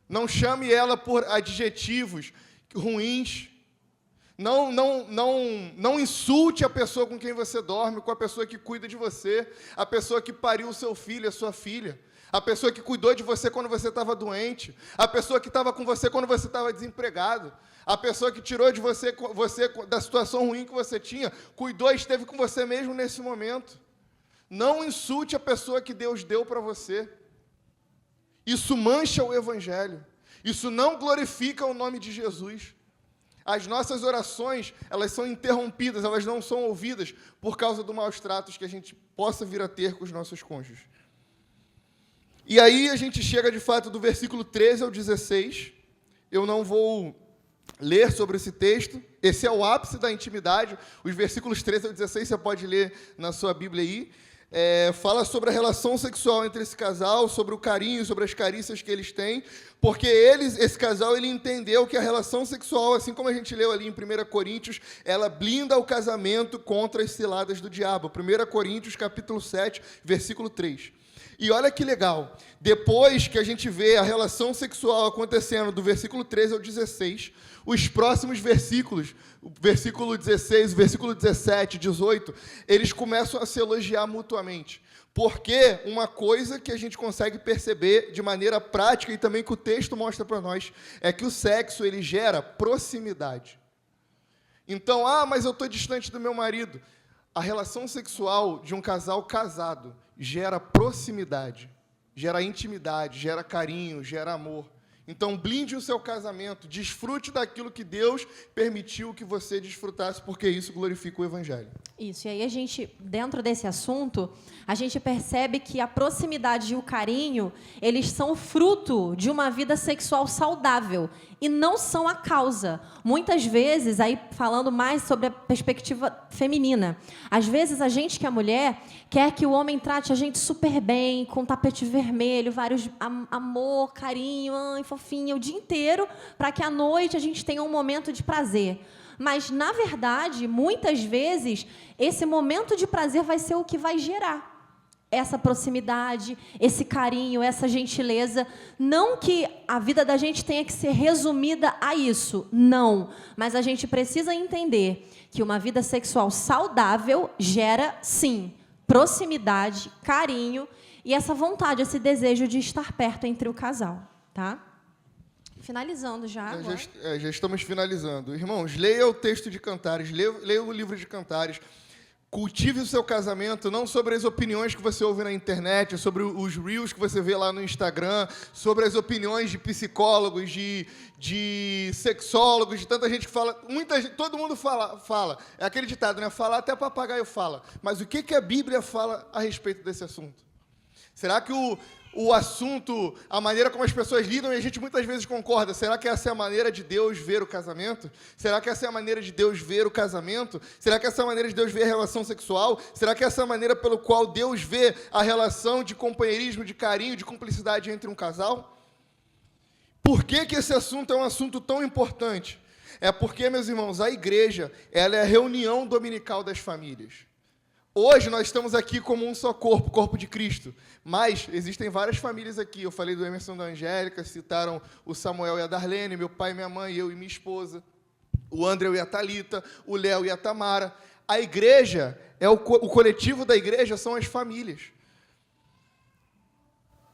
Não chame ela por adjetivos ruins. Não insulte a pessoa com quem você dorme, com a pessoa que cuida de você, a pessoa que pariu o seu filho, a sua filha, a pessoa que cuidou de você quando você estava doente, a pessoa que estava com você quando você estava desempregado, a pessoa que tirou de você da situação ruim que você tinha, cuidou e esteve com você mesmo nesse momento. Não insulte a pessoa que Deus deu para você. Isso mancha o Evangelho. Isso não glorifica o nome de Jesus. As nossas orações, elas são interrompidas, elas não são ouvidas por causa do maus tratos que a gente possa vir a ter com os nossos cônjuges. E aí a gente chega, de fato, do versículo 13 ao 16. Eu não vou ler sobre esse texto. Esse é o ápice da intimidade. Os versículos 13 ao 16 você pode ler na sua Bíblia aí. Fala sobre a relação sexual entre esse casal, sobre o carinho, sobre as carícias que eles têm, porque esse casal, ele entendeu que a relação sexual, assim como a gente leu ali em 1 Coríntios, ela blinda o casamento contra as ciladas do diabo. 1 Coríntios, capítulo 7, versículo 3. E olha que legal, depois que a gente vê a relação sexual acontecendo do versículo 13 ao 16, os próximos versículos, o versículo 16, o versículo 17, 18, eles começam a se elogiar mutuamente. Porque uma coisa que a gente consegue perceber de maneira prática e também que o texto mostra para nós, é que o sexo, ele gera proximidade. Então, mas eu estou distante do meu marido. A relação sexual de um casal casado gera proximidade, gera intimidade, gera carinho, gera amor. Então, blinde o seu casamento, desfrute daquilo que Deus permitiu que você desfrutasse, porque isso glorifica o Evangelho. Isso, e aí a gente, dentro desse assunto, a gente percebe que a proximidade e o carinho, eles são fruto de uma vida sexual saudável e não são a causa. Muitas vezes, aí falando mais sobre a perspectiva feminina, às vezes a gente que é mulher quer que o homem trate a gente super bem, com tapete vermelho, vários amor, carinho, fofinha, o dia inteiro, para que à noite a gente tenha um momento de prazer. Mas, na verdade, muitas vezes, esse momento de prazer vai ser o que vai gerar essa proximidade, esse carinho, essa gentileza. Não que a vida da gente tenha que ser resumida a isso, não. Mas a gente precisa entender que uma vida sexual saudável gera, sim, proximidade, carinho e essa vontade, esse desejo de estar perto entre o casal, tá? Finalizando já. Já estamos finalizando. Irmãos, leia o texto de Cantares, leia o livro de Cantares. Cultive o seu casamento, não sobre as opiniões que você ouve na internet, sobre os reels que você vê lá no Instagram, sobre as opiniões de psicólogos, de sexólogos, de tanta gente que fala. Todo mundo fala. É aquele ditado, né? Falar até papagaio fala. Mas o que a Bíblia fala a respeito desse assunto? Será que o assunto, a maneira como as pessoas lidam, e a gente muitas vezes concorda, será que essa é a maneira de Deus ver o casamento? Será que essa é a maneira de Deus ver o casamento? Será que essa é a maneira de Deus ver a relação sexual? Será que essa é a maneira pelo qual Deus vê a relação de companheirismo, de carinho, de cumplicidade entre um casal? Por que esse assunto é um assunto tão importante? É porque, meus irmãos, a igreja, ela é a reunião dominical das famílias. Hoje nós estamos aqui como um só corpo, o corpo de Cristo. Mas existem várias famílias aqui. Eu falei do Emerson e da Angélica, citaram o Samuel e a Darlene, meu pai e minha mãe, eu e minha esposa, o André e a Thalita, o Léo e a Tamara. A igreja, o coletivo da igreja são as famílias.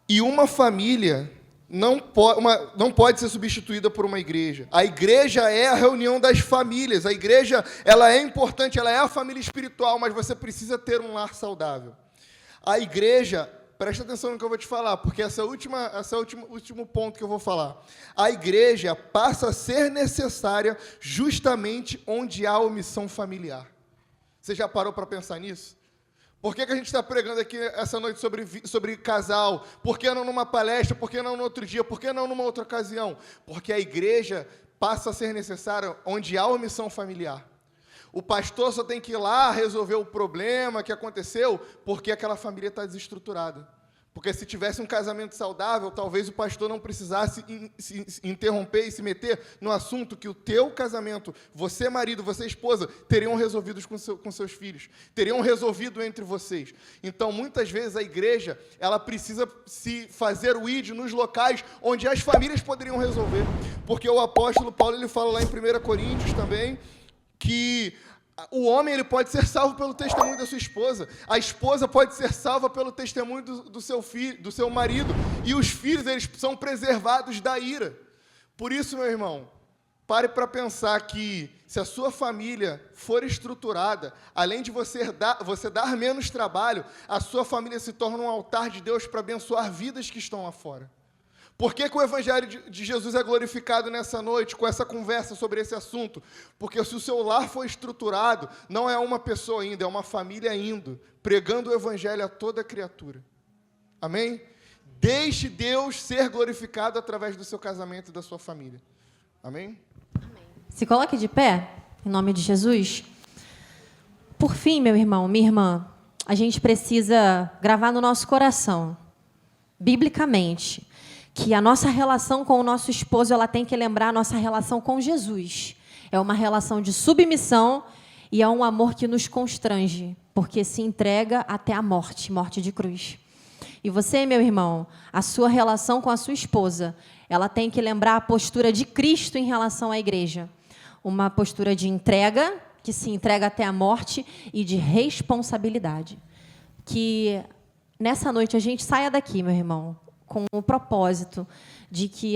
E uma família não pode ser substituída por uma igreja. A igreja é a reunião das famílias. A igreja, ela é importante, ela é a família espiritual, mas você precisa ter um lar saudável. A igreja, presta atenção no que eu vou te falar, porque esse é o último ponto que eu vou falar. A igreja passa a ser necessária justamente onde há omissão familiar. Você já parou para pensar nisso? Por que a gente está pregando aqui essa noite sobre casal? Por que não numa palestra? Por que não no outro dia? Por que não numa outra ocasião? Porque a igreja passa a ser necessária onde há omissão familiar. O pastor só tem que ir lá resolver o problema que aconteceu porque aquela família está desestruturada. Porque se tivesse um casamento saudável, talvez o pastor não precisasse se interromper e se meter no assunto que o teu casamento, você marido, você esposa, teriam resolvido com seus filhos, teriam resolvido entre vocês. Então, muitas vezes, a igreja, ela precisa se fazer o id nos locais onde as famílias poderiam resolver. Porque o apóstolo Paulo, ele fala lá em 1 Coríntios também, que o homem ele pode ser salvo pelo testemunho da sua esposa. A esposa pode ser salva pelo testemunho do seu filho, do seu marido. E os filhos eles são preservados da ira. Por isso, meu irmão, pare para pensar que se a sua família for estruturada, além de você dar menos trabalho, a sua família se torna um altar de Deus para abençoar vidas que estão lá fora. Por que o Evangelho de Jesus é glorificado nessa noite, com essa conversa sobre esse assunto? Porque se o seu lar for estruturado, não é uma pessoa indo, é uma família indo, pregando o Evangelho a toda criatura. Amém? Deixe Deus ser glorificado através do seu casamento e da sua família. Amém? Se coloque de pé, em nome de Jesus. Por fim, meu irmão, minha irmã, a gente precisa gravar no nosso coração, biblicamente, que a nossa relação com o nosso esposo, ela tem que lembrar a nossa relação com Jesus. É uma relação de submissão e é um amor que nos constrange, porque se entrega até a morte, morte de cruz. E você, meu irmão, a sua relação com a sua esposa, ela tem que lembrar a postura de Cristo em relação à igreja. Uma postura de entrega, que se entrega até a morte, e de responsabilidade. Que nessa noite a gente saia daqui, meu irmão, com o propósito de que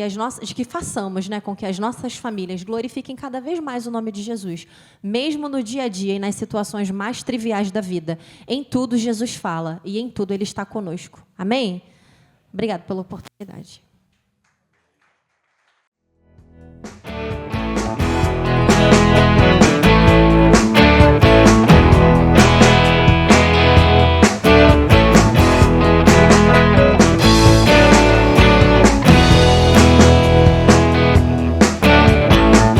façamos, né, com que as nossas famílias glorifiquem cada vez mais o nome de Jesus, mesmo no dia a dia e nas situações mais triviais da vida. Em tudo Jesus fala e em tudo Ele está conosco. Amém? Obrigado pela oportunidade.